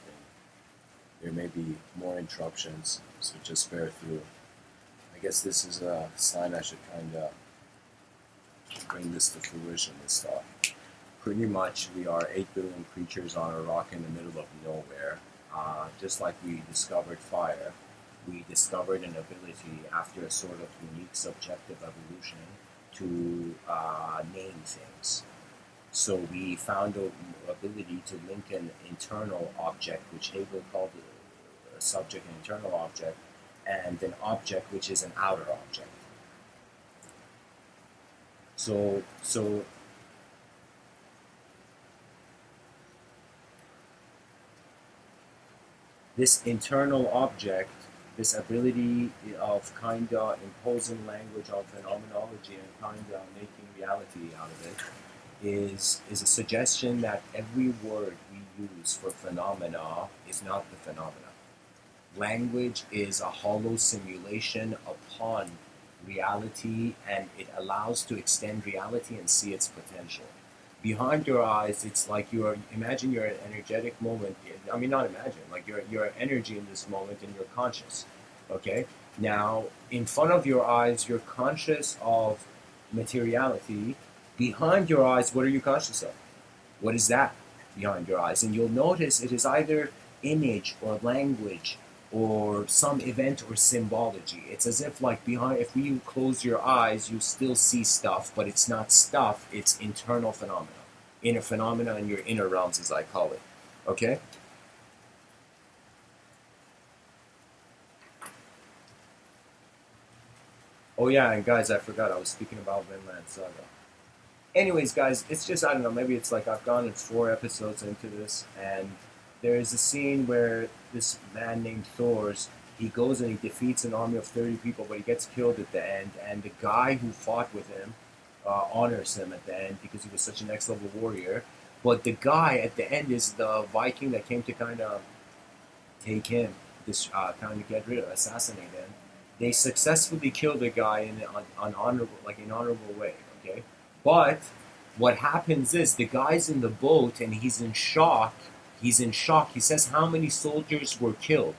A: There may be more interruptions, so just bear through. I guess this is a sign I should kind of bring this to fruition, this thought. Pretty much we are 8 billion creatures on a rock in the middle of nowhere. Just like we discovered fire, we discovered an ability after a sort of unique subjective evolution to name things. So we found an ability to link an internal object, which Hegel called a subject, an internal object, and an object which is an outer object. So this internal object, this ability of kind of imposing language on phenomenology and kind of making reality out of it, is a suggestion that every word we use for phenomena is not the phenomena. Language is a hollow simulation upon reality, and it allows to extend reality and see its potential. Behind your eyes, it's like imagine you're an energetic moment. I mean, not imagine, like you're energy in this moment and you're conscious. Okay? Now, in front of your eyes, you're conscious of materiality. Behind your eyes, what are you conscious of? What is that behind your eyes? And you'll notice it is either image or language or some event or symbology. It's as if like behind, if you close your eyes, you still see stuff, but it's not stuff, it's internal phenomena. Inner phenomena in your inner realms, as I call it. Okay? Oh yeah, and guys, I forgot, I was speaking about Vinland Saga. Anyways, guys, it's just, I don't know, maybe it's like I've gone in 4 episodes into this, and there is a scene where this man named Thors, he goes and he defeats an army of 30 people, but he gets killed at the end, and the guy who fought with him honors him at the end because he was such a next level warrior. But the guy at the end is the Viking that came to kind of take him, this kind of get rid of, assassinate him. They successfully killed the guy in an honorable, like an honorable way. Okay, but what happens is the guy's in the boat and he's in shock. He's in shock. He says how many soldiers were killed.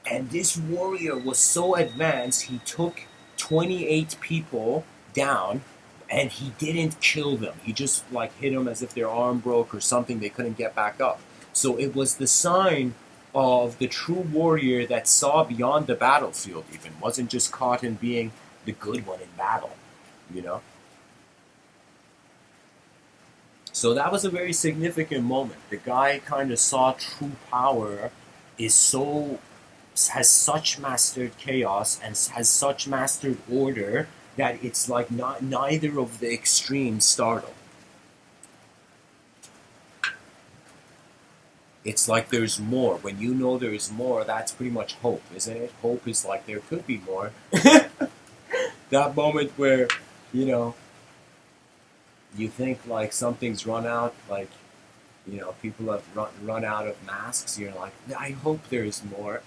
A: And this warrior was so advanced, he took 28 people down and he didn't kill them. He just like hit them as if their arm broke or something. They couldn't get back up. So it was the sign of the true warrior that saw beyond the battlefield even. Wasn't just caught in being the good one in battle, you know? So that was a very significant moment. The guy kind of saw true power is so has such mastered chaos and has such mastered order that it's like not neither of the extremes startle. It's like there's more. When you know there's more, that's pretty much hope, isn't it? Hope is like there could be more. That moment where, you know, you think like something's run out, like, you know, people have run out of masks. You're like, I hope there's more.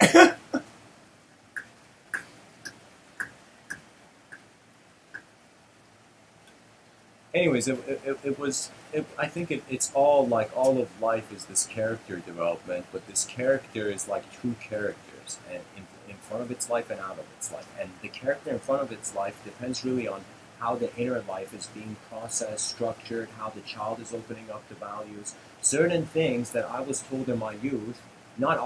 A: Anyways, I think it's all like all of life is this character development, but this character is like two characters, and in front of its life and out of its life. And the character in front of its life depends really on how the inner life is being processed, structured, how the child is opening up to values. Certain things that I was told in my youth, not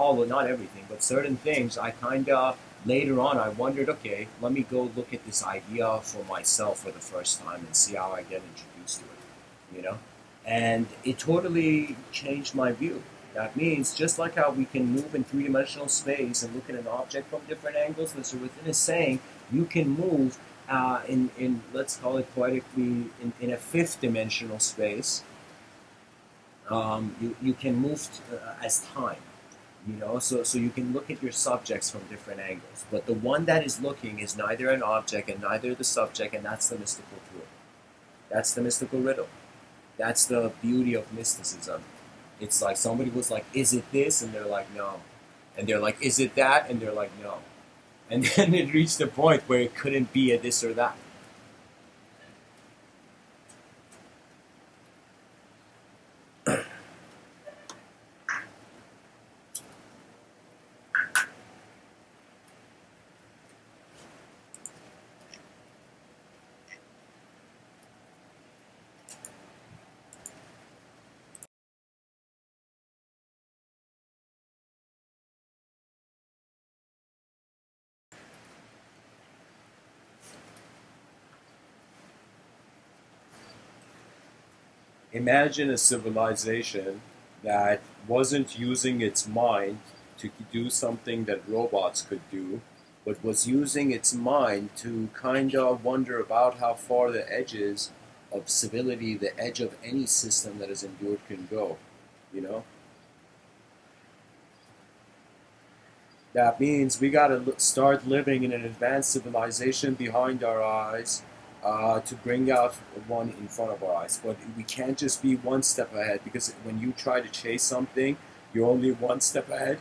A: everything, but certain things I kind of later on I wondered, okay, let me go look at this idea for myself for the first time and see how I get introduced to it, you know? And it totally changed my view. That means just like how we can move in three-dimensional space and look at an object from different angles, Mr.Within is saying you can move in let's call it poetically, in a fifth-dimensional space. You can move as time. You know, so you can look at your subjects from different angles. But the one that is looking is neither an object and neither the subject, and that's the mystical truth. That's the mystical riddle. That's the beauty of mysticism. It's like somebody was like, is it this? And they're like, no. And they're like, is it that? And they're like, no. And then it reached a point where it couldn't be a this or that. Imagine a civilization that wasn't using its mind to do something that robots could do, but was using its mind to kind of wonder about how far the edges of civility, the edge of any system that has endured can go, you know? That means we got to start living in an advanced civilization behind our eyes to bring out one in front of our eyes. But we can't just be one step ahead because when you try to chase something, you're only one step ahead.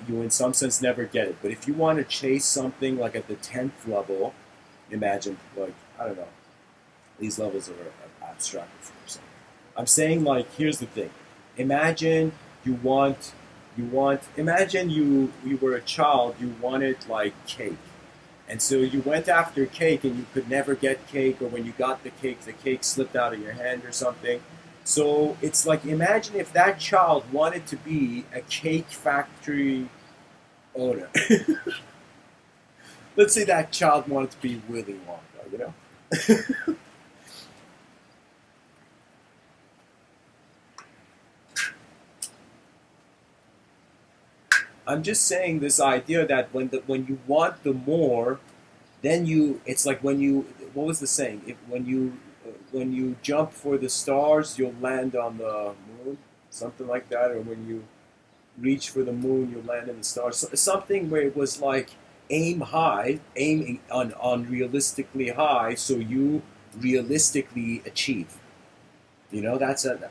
A: You, in some sense, never get it. But if you want to chase something like at the 10th level, imagine, like, I don't know, these levels are abstract, of course. I'm saying, like, here's the thing. Imagine you want imagine you were a child, you wanted like cake, and so you went after cake and you could never get cake, or when you got the cake slipped out of your hand or something. So it's like, imagine if that child wanted to be a cake factory owner. Let's say that child wanted to be Willy Wonka, you know. I'm just saying this idea that when you want the more, then you, it's like when you, what was the saying? If when you jump for the stars, you'll land on the moon, something like that. Or when you reach for the moon, you'll land in the stars. Something where it was like aim high, aim on unrealistically high, so you realistically achieve. You know,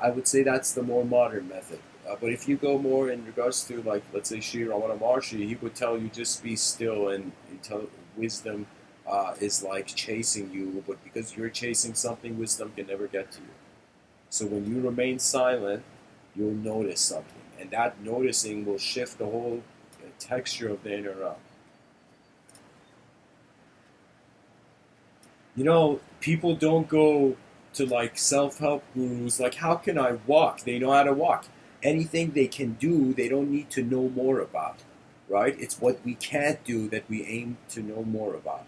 A: I would say that's the more modern method. But if you go more in regards to, like, let's say Sri Ramana Maharshi, he would tell you just be still, and he tell wisdom is like chasing you, but because you're chasing something, wisdom can never get to you. So when you remain silent, you'll notice something, and that noticing will shift the whole texture of the inner realm. You know, people don't go to like self-help gurus like, how can I walk? They know how to walk. Anything they can do, they don't need to know more about, right? It's what we can't do that we aim to know more about.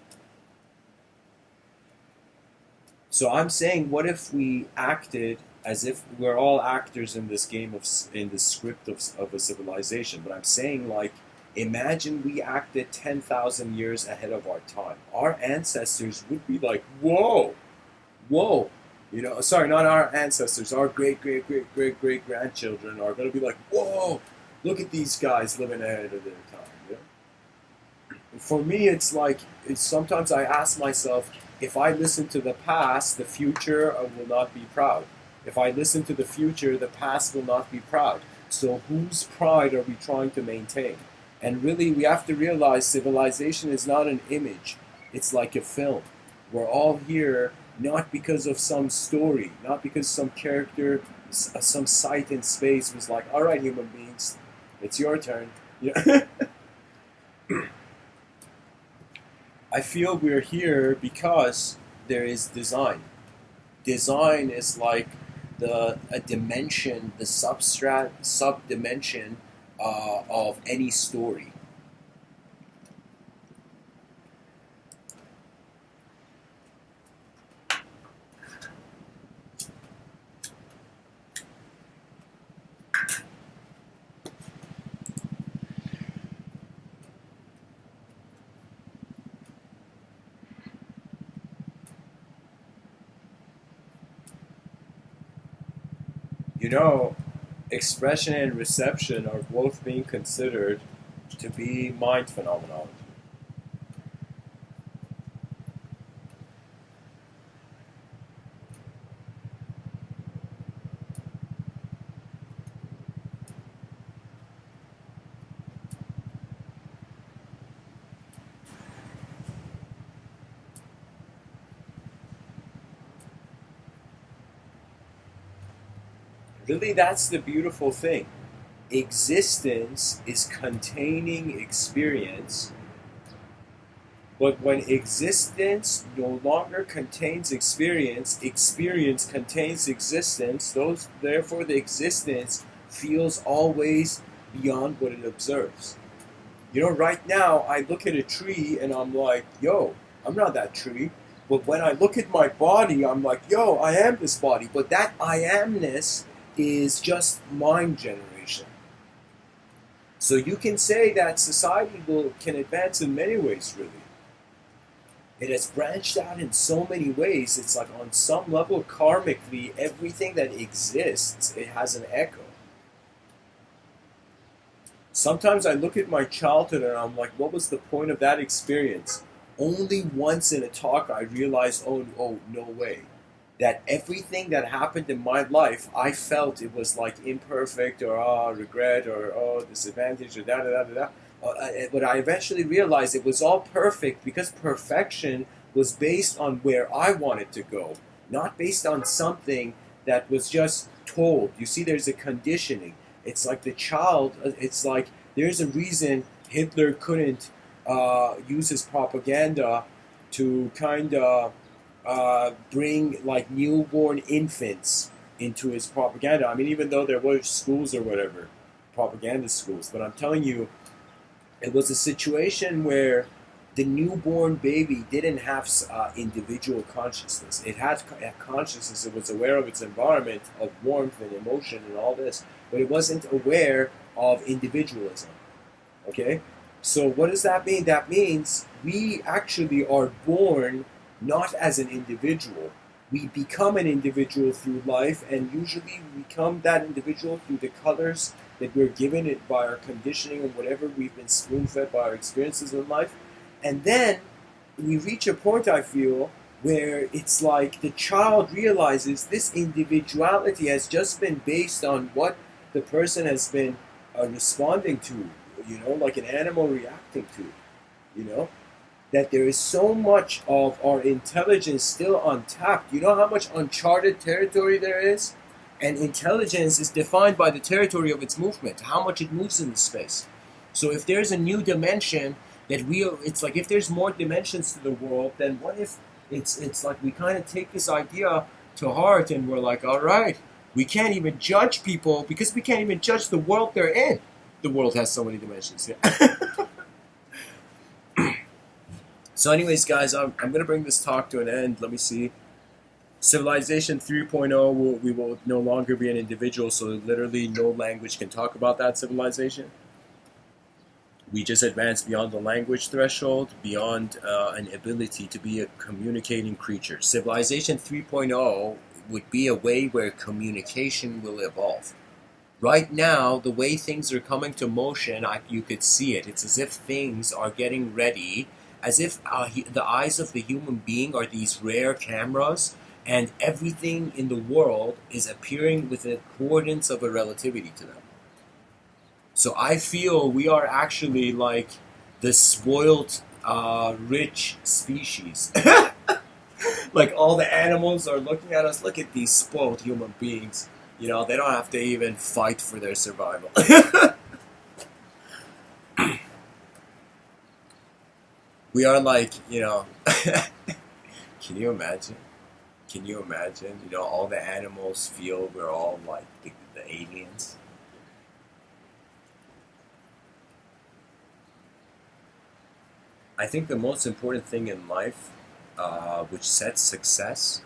A: So I'm saying, what if we acted as if we're all actors in this game of, in the script of a civilization? But I'm saying, like, imagine we acted 10,000 years ahead of our time. Our ancestors would be like, whoa, whoa. You know, sorry, not our ancestors. Our great, great, great, great, great grandchildren are going to be like, whoa, look at these guys living ahead of their time. You know? For me, it's like, sometimes I ask myself, if I listen to the past, the future will not be proud. If I listen to the future, the past will not be proud. So whose pride are we trying to maintain? And really, we have to realize civilization is not an image. It's like a film. We're all here not because of some story, not because some character, some site in space was like, all right, human beings, it's your turn. Yeah. I feel we're here because there is design. Design is like a dimension, the subdimension of any story. You know, expression and reception are both being considered to be mind phenomenology. Really, that's the beautiful thing. Existence is containing experience, but when existence no longer contains experience, experience contains existence, therefore the existence feels always beyond what it observes. You know, right now I look at a tree and I'm like, yo, I'm not that tree. But when I look at my body, I'm like, yo, I am this body. But that I amness is just mind generation. So you can say that society can advance in many ways, really. It has branched out in so many ways. It's like on some level, karmically, everything that exists, it has an echo. Sometimes I look at my childhood and I'm like, what was the point of that experience? Only once in a talk I realized, oh, no way. That everything that happened in my life, I felt it was like imperfect or regret or disadvantage or da da da da da. But I eventually realized it was all perfect because perfection was based on where I wanted to go, not based on something that was just told. You see, there's a conditioning. It's like the child, it's like there's a reason Hitler couldn't use his propaganda to kind of bring like newborn infants into his propaganda. I mean, even though there were schools or whatever, propaganda schools, but I'm telling you, it was a situation where the newborn baby didn't have individual consciousness. It had consciousness. It was aware of its environment, of warmth and emotion and all this, but it wasn't aware of individualism. Okay? So what does that mean? That means we actually are born not as an individual. We become an individual through life, and usually we become that individual through the colors that we're given it by our conditioning and whatever we've been spoon-fed by our experiences in life. And then we reach a point, I feel, where it's like the child realizes this individuality has just been based on what the person has been responding to, like an animal reacting to, that there is so much of our intelligence still untapped. You know how much uncharted territory there is? And intelligence is defined by the territory of its movement, how much it moves in the space. So if there's a new dimension it's like if there's more dimensions to the world, then what if it's like we kind of take this idea to heart and we're like, all right, we can't even judge people because we can't even judge the world they're in. The world has so many dimensions. Yeah. So anyways, guys, I'm going to bring this talk to an end. Let me see. Civilization 3.0, we will no longer be an individual, so literally no language can talk about that civilization. We just advanced beyond the language threshold, beyond an ability to be a communicating creature. Civilization 3.0 would be a way where communication will evolve. Right now, the way things are coming to motion, you could see it. It's as if things are getting ready, as if the eyes of the human being are these rare cameras, and everything in the world is appearing with the coordinates of a relativity to them. So I feel we are actually like the spoiled, rich species. Like all the animals are looking at us. Look at these spoiled human beings. They don't have to even fight for their survival. We are like, can you imagine? Can you imagine? All the animals feel we're all like the aliens. I think the most important thing in life, which sets success,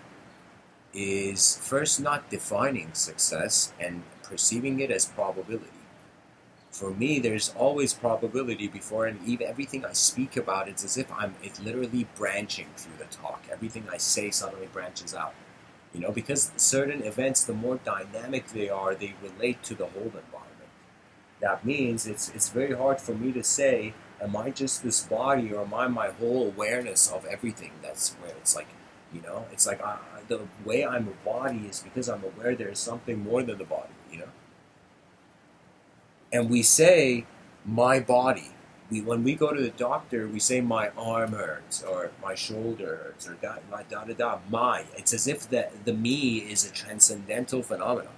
A: is first not defining success and perceiving it as probability. For me, there's always probability before, and even everything I speak about, it's as if it's literally branching through the talk. Everything I say suddenly branches out. Because certain events, the more dynamic they are, they relate to the whole environment. That means it's very hard for me to say, am I just this body or am I my whole awareness of everything? That's where it's like, it's like the way I'm a body is because I'm aware there is something more than the body, And we say, my body. When we go to the doctor, we say my arm hurts or my shoulder hurts or my. It's as if the me is a transcendental phenomenon,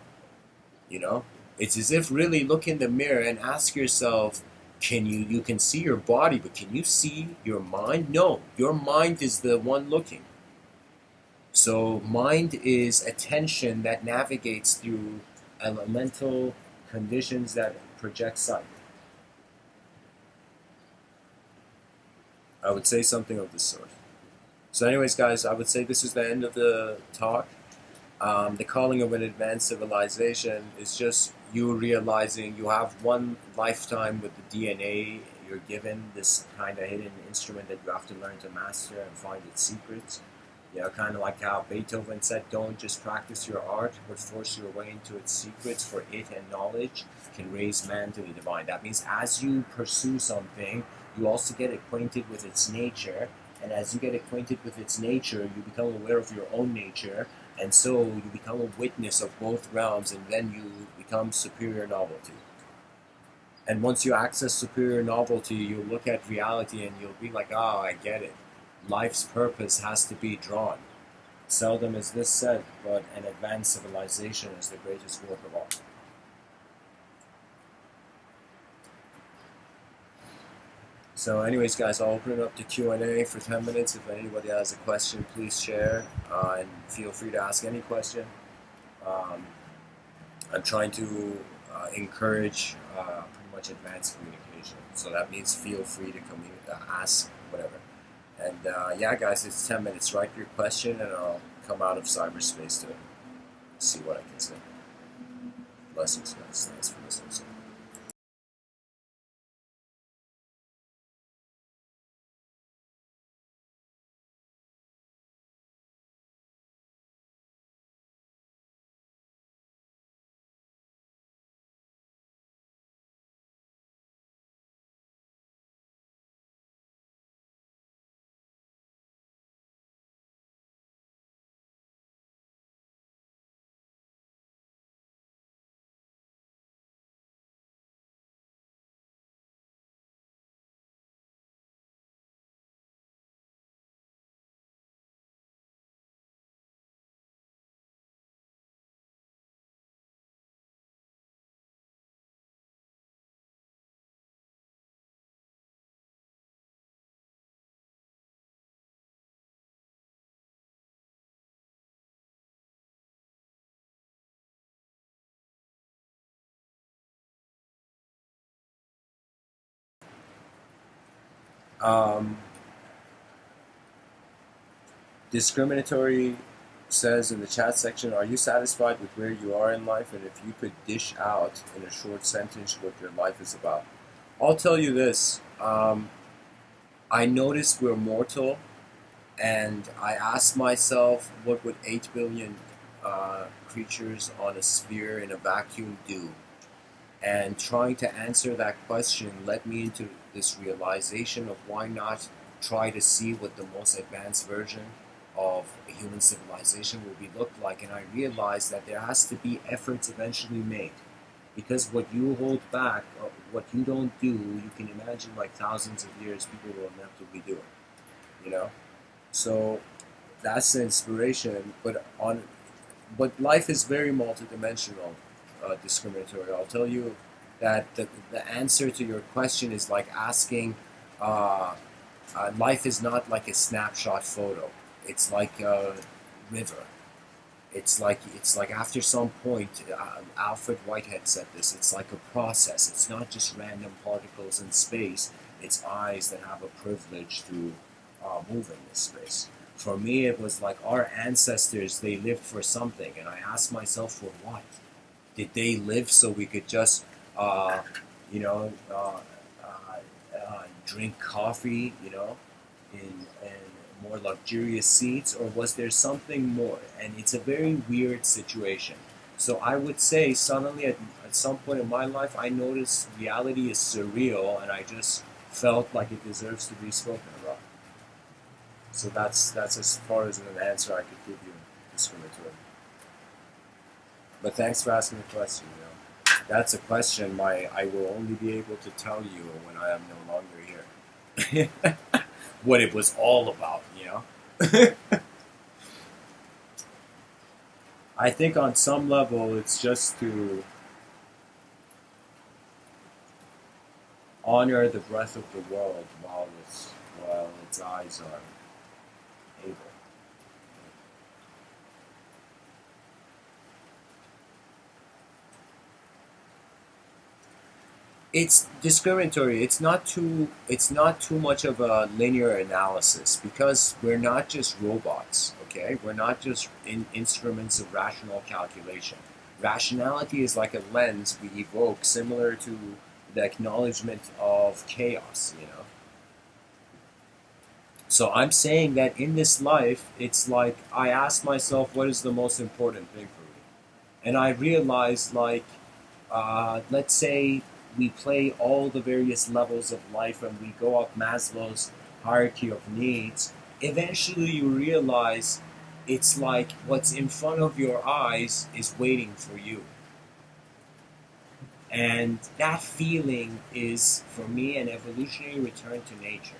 A: It's as if really look in the mirror and ask yourself, you can see your body, but can you see your mind? No, your mind is the one looking. So mind is attention that navigates through elemental conditions that project sight. I would say something of this sort. So anyways, guys, I would say this is the end of the talk. The calling of an advanced civilization is just you realizing you have one lifetime with the DNA. You're given this kind of hidden instrument that you have to learn to master and find its secrets. You know, kind of like how Beethoven said, don't just practice your art, but force your way into its secrets, for it and knowledge can raise man to the divine. That means as you pursue something, you also get acquainted with its nature. And as you get acquainted with its nature, you become aware of your own nature, and so you become a witness of both realms, and then you become superior novelty. And once you access superior novelty, you'll look at reality and you'll be like, oh, I get it. Life's purpose has to be drawn. Seldom is this said, but an advanced civilization is the greatest work of all. So anyways, guys, I'll open it up to Q&A for 10 minutes. If anybody has a question, please share, and feel free to ask any question. Um, I'm trying to encourage pretty much advanced communication. So that means feel free to ask whatever. And yeah, guys, it's 10 minutes. Write your question, and I'll come out of cyberspace to see what I can say. Blessings, guys. Thanks for listening. Um, Discriminatory says in the chat section, are you satisfied with where you are in life? And if you could dish out in a short sentence what your life is about. I'll tell you this. I noticed we're mortal, and I asked myself, what would 8 billion creatures on a sphere in a vacuum do? And trying to answer that question led me into this realization of why not try to see what the most advanced version of a human civilization will be looked like. And I realized that there has to be efforts eventually made. Because what you hold back, or what you don't do, you can imagine like thousands of years people will inevitably do it. You know? So that's the inspiration. But life is very multidimensional, discriminatory. I'll tell you that the answer to your question is like asking, life is not like a snapshot photo. It's like a river. It's like after some point, Alfred Whitehead said this. It's like a process. It's not just random particles in space. It's eyes that have a privilege to move in this space. For me, it was like our ancestors. They lived for something, and I asked myself, for what? Did they live so we could just, uh, you know, drink coffee, in more luxurious seats, or was there something more? And it's a very weird situation. So I would say suddenly at some point in my life, I noticed reality is surreal, and I just felt like it deserves to be spoken about. So that's as far as an answer I could give you, discriminatory. But thanks for asking the question. That's a question I will only be able to tell you when I am no longer here. What it was all about. I think on some level it's just to honor the breath of the world while its eyes are able. It's discriminatory. It's not too much of a linear analysis because we're not just robots, okay? We're not just instruments of rational calculation. Rationality is like a lens we evoke, similar to the acknowledgement of chaos, you know? So I'm saying that in this life, it's like I ask myself, what is the most important thing for me? And I realize, like, let's say we play all the various levels of life and we go up Maslow's hierarchy of needs. Eventually, you realize it's like what's in front of your eyes is waiting for you. And that feeling is, for me, an evolutionary return to nature.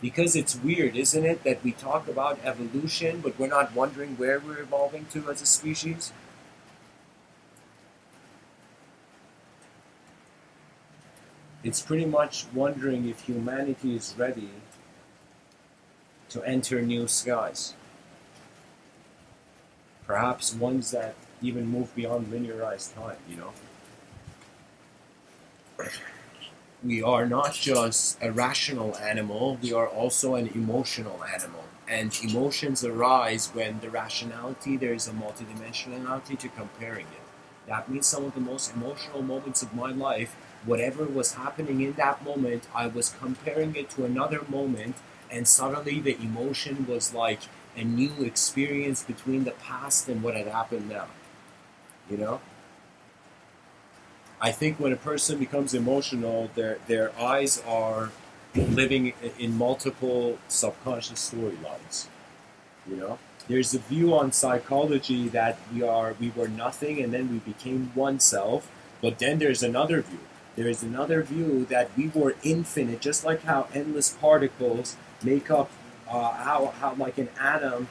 A: Because it's weird, isn't it, that we talk about evolution, but we're not wondering where we're evolving to as a species? It's pretty much wondering if humanity is ready to enter new skies. Perhaps ones that even move beyond linearized time, you know? We are not just a rational animal, we are also an emotional animal. And emotions arise when the rationality, there is a multidimensionality to comparing it. That means some of the most emotional moments of my life, whatever was happening in that moment, I was comparing it to another moment, and suddenly the emotion was like a new experience between the past and what had happened now. You know? I think when a person becomes emotional, their eyes are living in multiple subconscious storylines. You know, there's a view on psychology that we were nothing and then we became oneself. But then there's another view. There is another view that we were infinite, just like how endless particles make up how like an atom,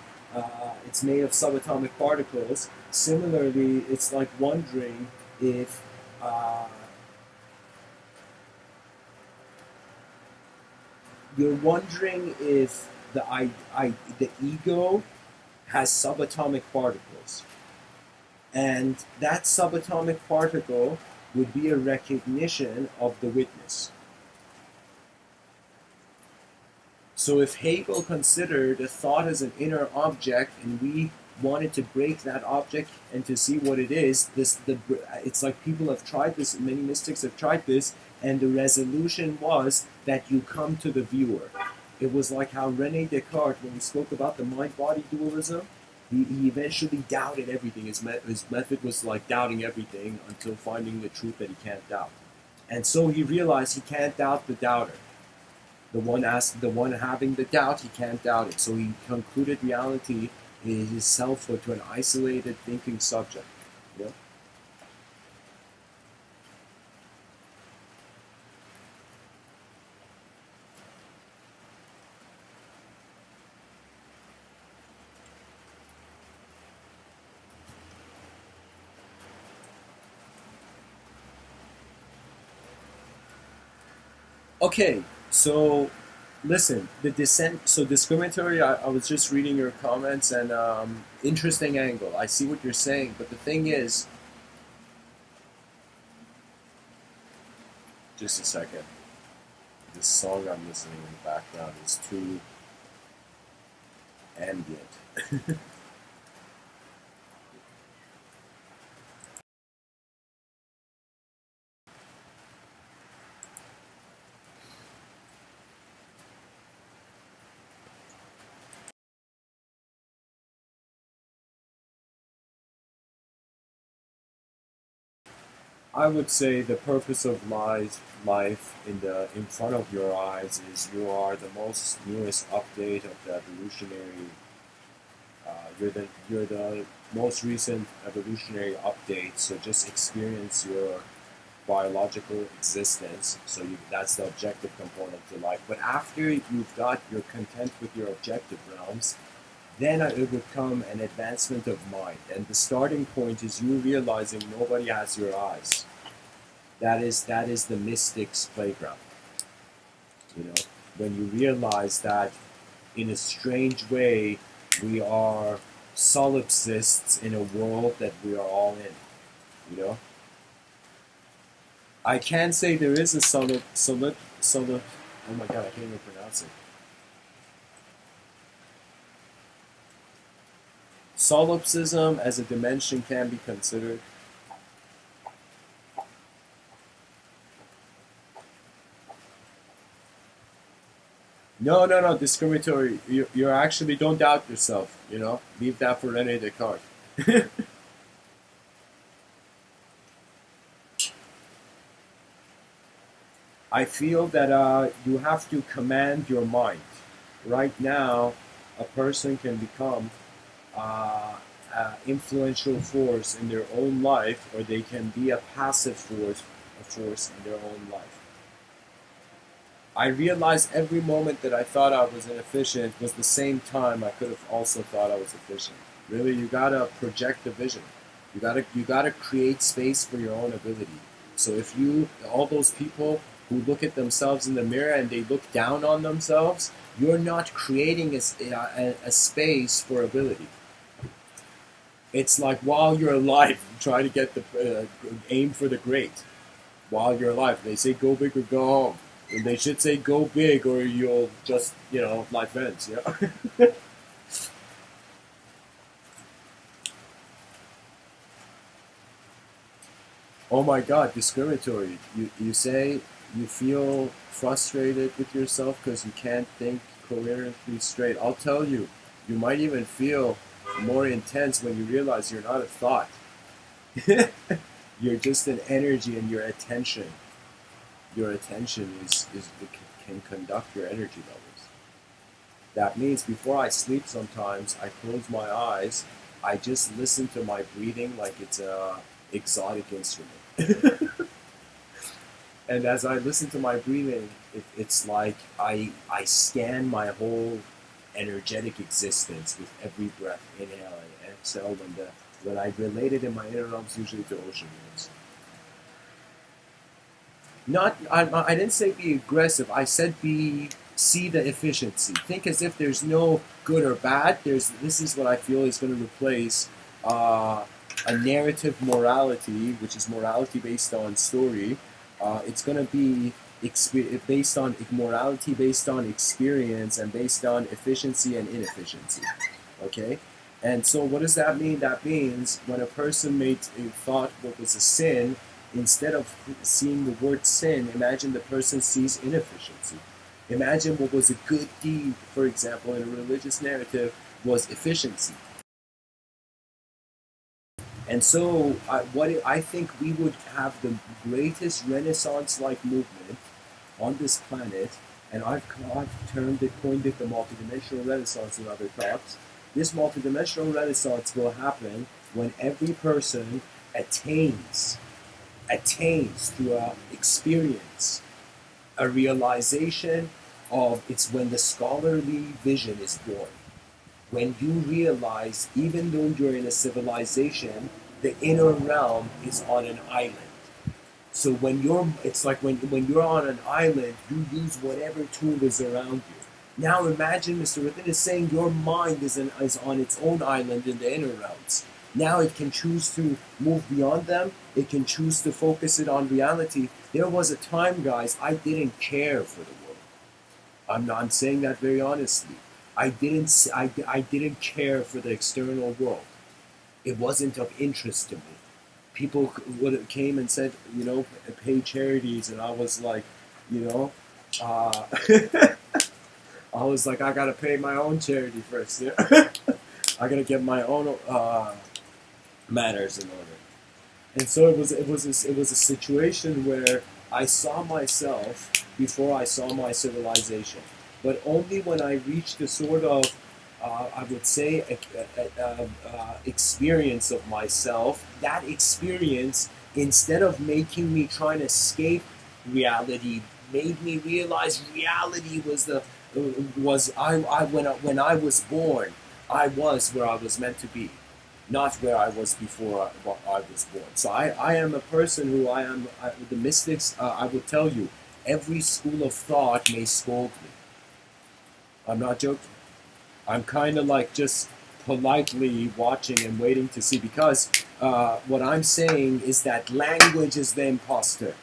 A: it's made of subatomic particles. Similarly, it's like wondering if uh, you're wondering if the ego has subatomic particles, and that subatomic particle would be a recognition of the witness. So if Hegel considered a thought as an inner object, and we wanted to break that object and to see what it is, it's like people have tried this, many mystics have tried this, and the resolution was that you come to the viewer. It was like how Rene Descartes, when he spoke about the mind-body dualism, he eventually doubted everything. His method was like doubting everything until finding the truth that he can't doubt. And so he realized he can't doubt the doubter. The one having the doubt, he can't doubt it. So he concluded reality is selfhood to an isolated thinking subject. You know? Okay, so listen, the descent. So discriminatory. I was just reading your comments, and interesting angle. I see what you're saying, but the thing is, just a second. This song I'm listening in the background is too ambient. I would say the purpose of life in front of your eyes is you are the most newest update of the evolutionary. You're the most recent evolutionary update. So just experience your biological existence. So that's the objective component to life. But after you're content with your objective realms, then it would come an advancement of mind. And the starting point is you realizing nobody has your eyes. That is the mystic's playground. You know, when you realize that in a strange way we are solipsists in a world that we are all in. You know, I can say there is a oh my god, I can't even pronounce it. Solipsism as a dimension can be considered. No, no, no, discriminatory. You're actually, don't doubt yourself, you know? Leave that for Rene Descartes. I feel that you have to command your mind. Right now, a person can become influential force in their own life, or they can be a passive force in their own life. I realized every moment that I thought I was inefficient was the same time I could have also thought I was efficient. Really, you gotta project the vision. You gotta create space for your own ability. So if you, all those people who look at themselves in the mirror and they look down on themselves, you're not creating a space for ability. It's like while you're alive, try to get the aim for the great. While you're alive, they say go big or go home. And they should say go big or you'll just, life ends. Yeah. Oh my God, discriminatory. You say you feel frustrated with yourself because you can't think coherently straight. I'll tell you, you might even feel more intense when you realize you're not a thought. You're just an energy, and your attention is can conduct your energy levels. That means before I sleep sometimes I close my eyes, I just listen to my breathing like it's a exotic instrument. And as I listen to my breathing, it's like I scan my whole energetic existence with every breath, inhale and exhale. When I relate it in my inner realms, usually to ocean waves. Not, I didn't say be aggressive. I said see the efficiency. Think as if there's no good or bad. This is what I feel is going to replace a narrative morality, which is morality based on story. It's going to be based on morality, based on experience, and based on efficiency and inefficiency. Okay. And so, what does that mean? That means when a person made a thought what was a sin, instead of seeing the word sin, imagine the person sees inefficiency. Imagine what was a good deed, for example, in a religious narrative, was efficiency. And so, I think we would have the greatest Renaissance-like movement on this planet, and I've coined it the multidimensional Renaissance in other talks. This multidimensional Renaissance will happen when every person attains, through a experience, a realization of it's when the scholarly vision is born. When you realize, even though you're in a civilization, the inner realm is on an island. So it's like when you're on an island, you use whatever tool is around you. Now imagine Mr. Within is saying your mind is on its own island in the inner realms. Now it can choose to move beyond them. It can choose to focus it on reality. There was a time, guys, I didn't care for the world. I'm saying that very honestly. I didn't care for the external world. It wasn't of interest to me. People would came and said, pay charities, and I was like, you know, uh, I was like, I gotta pay my own charity first. Yeah? I gotta get my own manners in order. And so it was a situation where I saw myself before I saw my civilization, but only when I reached a sort of I would say experience of myself. That experience, instead of making me trying to escape reality, made me realize reality was when I was born, I was where I was meant to be, not where I was before I was born. So I am a person who the mystics, I would tell you, every school of thought may scold me. I'm not joking. I'm kind of like just politely watching and waiting to see, because what I'm saying is that language is the imposter.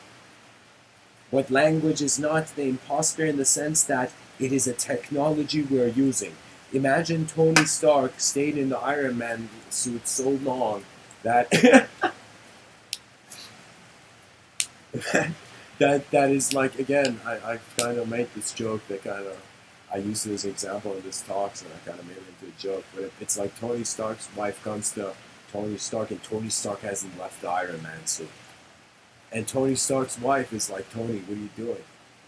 A: But language is not the imposter in the sense that it is a technology we're using. Imagine Tony Stark stayed in the Iron Man suit so long that that is like, again, I kind of make this joke that kind of I use it as an example in this talks, and I kind of made it into a joke. But it's like Tony Stark's wife comes to Tony Stark, and Tony Stark hasn't left the Iron Man suit, and Tony Stark's wife is like, Tony, what are you doing?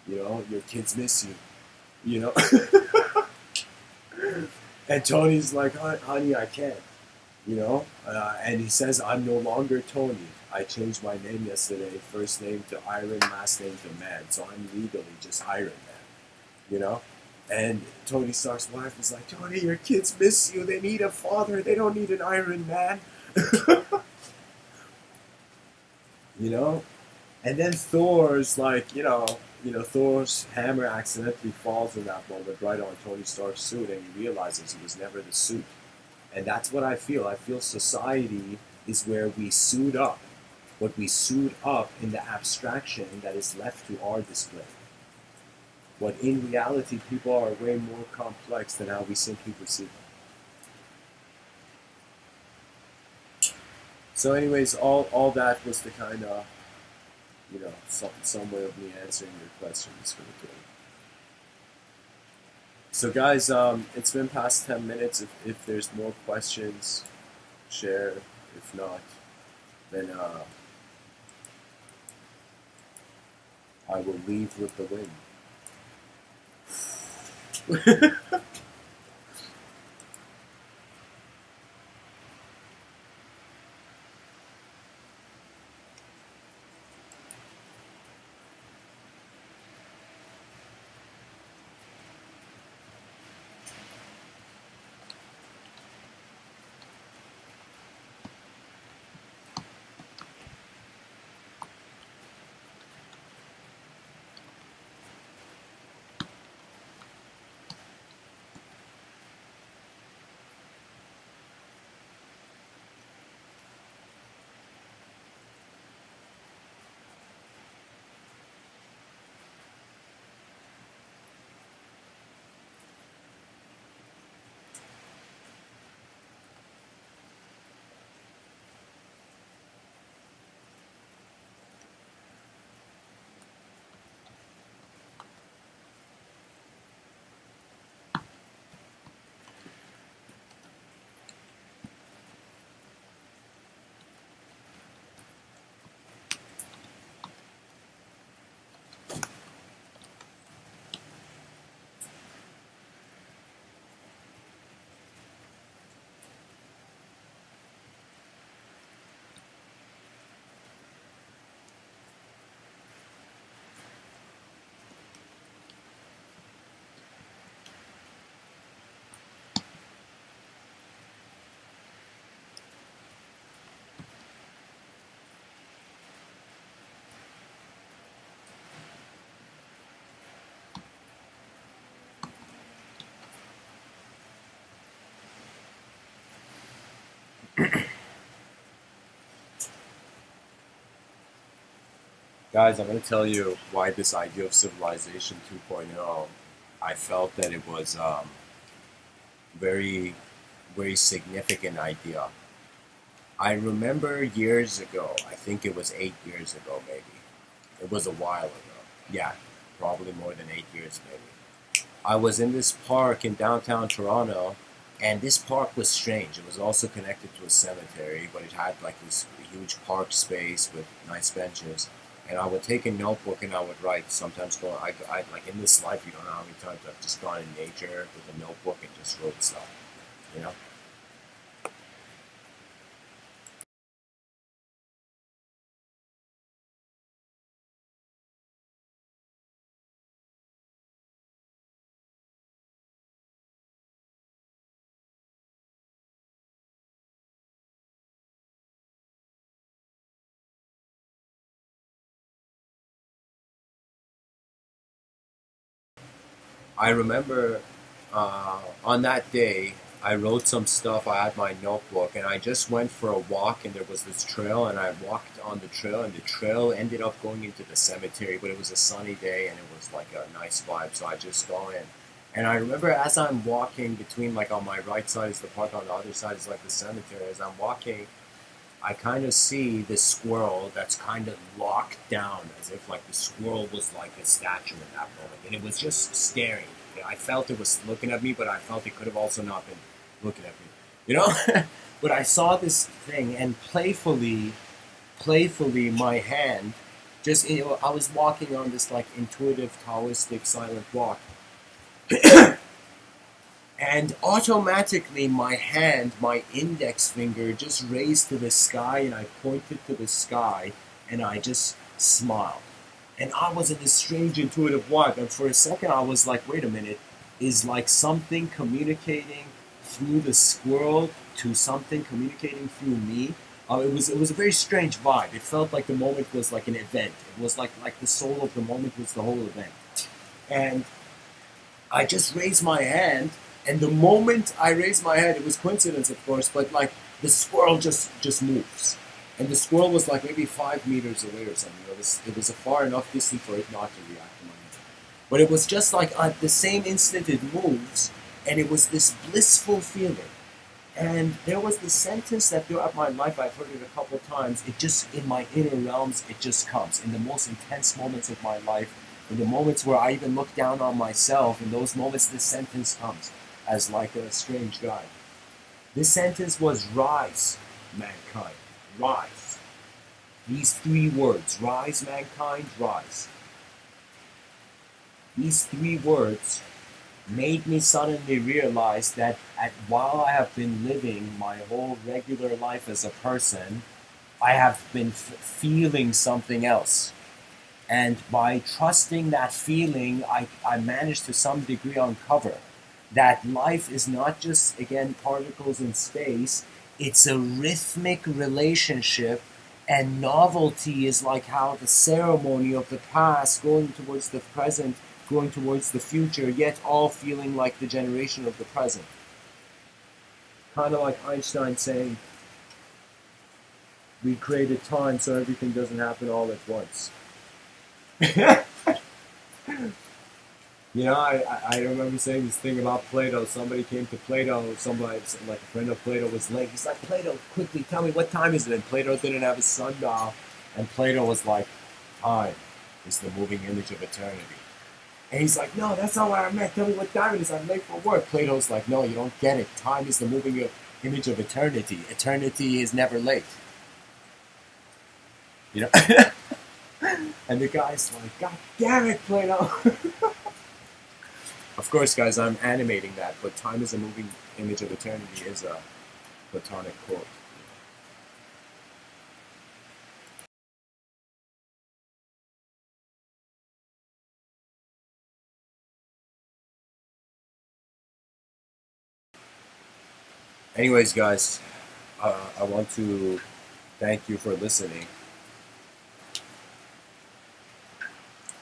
A: You know, your kids miss you. You know, and Tony's like, honey, I can't. You know, and he says, I'm no longer Tony. I changed my name yesterday, first name to Iron, last name to Man, so I'm legally just Iron Man. You know, and Tony Stark's wife is like, Tony, your kids miss you. They need a father. They don't need an Iron Man. You know, and then Thor's like, Thor's hammer accidentally falls in that moment right on Tony Stark's suit, and he realizes he was never the suit. And that's what I feel. I feel society is where we suit up, what we suit up in the abstraction that is left to our display. But in reality, people are way more complex than how we simply perceive them. So, anyways, all that was the kind of, some way of me answering your questions for the day. So, guys, it's been past 10 minutes. If there's more questions, share. If not, then I will leave with the wind. Guys, I'm going to tell you why this idea of Civilization 2.0, I felt that it was very, very significant idea. I remember years ago, I think it was 8 years ago maybe. It was a while ago. Yeah, probably more than 8 years maybe. I was in this park in downtown Toronto, and this park was strange. It was also connected to a cemetery, but it had like this huge park space with nice benches. And I would take a notebook and I would write. Sometimes like in this life, you don't know how many times I've just gone in nature with a notebook and just wrote stuff, you know? I remember on that day, I wrote some stuff. I had my notebook, and I just went for a walk, and there was this trail, and I walked on the trail, and the trail ended up going into the cemetery, but it was a sunny day, and it was like a nice vibe, so I just go in. And I remember as I'm walking between, like, on my right side is the park, on the other side is like the cemetery. As I'm walking, I kind of see this squirrel that's kind of locked down, as if like the squirrel was like a statue in that moment, and it was just staring. I felt it was looking at me, but I felt it could have also not been looking at me, you know. But I saw this thing, and playfully, my hand just, I was walking on this like intuitive, Taoistic, silent walk, and automatically my hand, my index finger, just raised to the sky, and I pointed to the sky, and I just smiled. And I was in this strange intuitive walk, and for a second I was like, wait a minute, is like something communicating through the squirrel to something communicating through me? It was a very strange vibe. It felt like the moment was like an event. It was like the soul of the moment was the whole event. And I just raised my hand, and the moment I raised my hand, it was coincidence, of course, but like the squirrel just moves, and the squirrel was like maybe 5 meters away or something. It was a far enough distance for it not to react to my hand, but it was just like at the same instant it moves, and it was this blissful feeling. And there was this sentence that throughout my life I've heard it a couple of times. It just, in my inner realms, it just comes. In the most intense moments of my life, in the moments where I even look down on myself, in those moments this sentence comes as like a strange guide. This sentence was rise, mankind. Rise. These three words, rise, mankind, rise. These three words made me suddenly realize that while I have been living my whole regular life as a person, I have been feeling something else. And by trusting that feeling, I managed to some degree uncover that life is not just, again, particles in space, it's a rhythmic relationship. And novelty is like how the ceremony of the past going towards the present, going towards the future, yet all feeling like the generation of the present. Kind of like Einstein saying, we created time so everything doesn't happen all at once. You know, I remember saying this thing about Plato. Somebody came to Plato, somebody, like a friend of Plato was late. He's like, Plato, quickly tell me, what time is it? And Plato didn't have his sundial. And Plato was like, time is the moving image of eternity. And he's like, no, that's not what I meant. Tell me what time it is. I'm late for work. Plato's like, no, you don't get it. Time is the moving image of eternity. Eternity is never late. You know? And the guy's like, God damn it, Plato. Of course, guys, I'm animating that, but time is a moving image of eternity is a Platonic quote. Anyways, guys, I want to thank you for listening.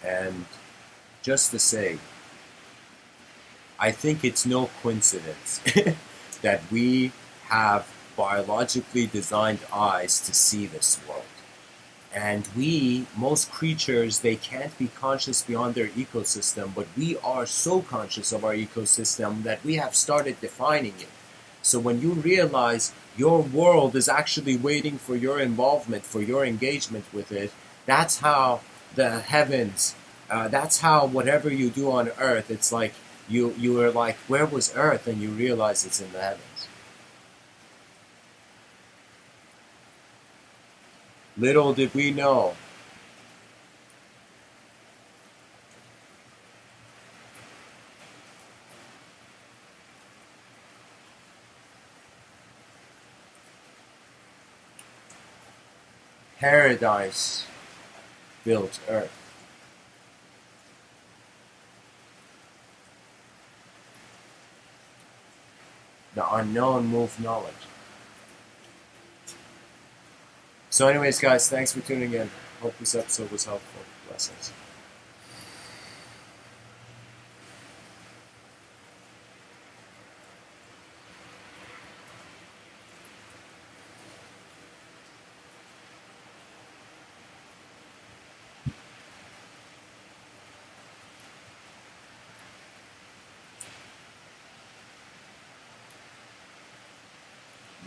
A: And just to say, I think it's no coincidence that we have biologically designed eyes to see this world. And most creatures, they can't be conscious beyond their ecosystem, but we are so conscious of our ecosystem that we have started defining it. So when you realize your world is actually waiting for your involvement, for your engagement with it, that's how the heavens, that's how whatever you do on earth, it's like you are like, where was earth? And you realize it's in the heavens. Little did we know. Paradise built earth. The unknown moved knowledge. So anyways, guys, thanks for tuning in. Hope this episode was helpful. Blessings.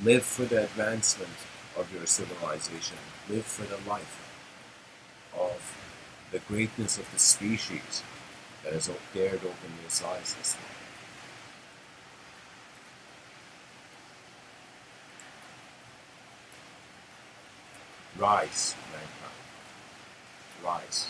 A: Live for the advancement of your civilization. Live for the life of the greatness of the species that has dared open its eyes this way. Rise, mankind. Rise.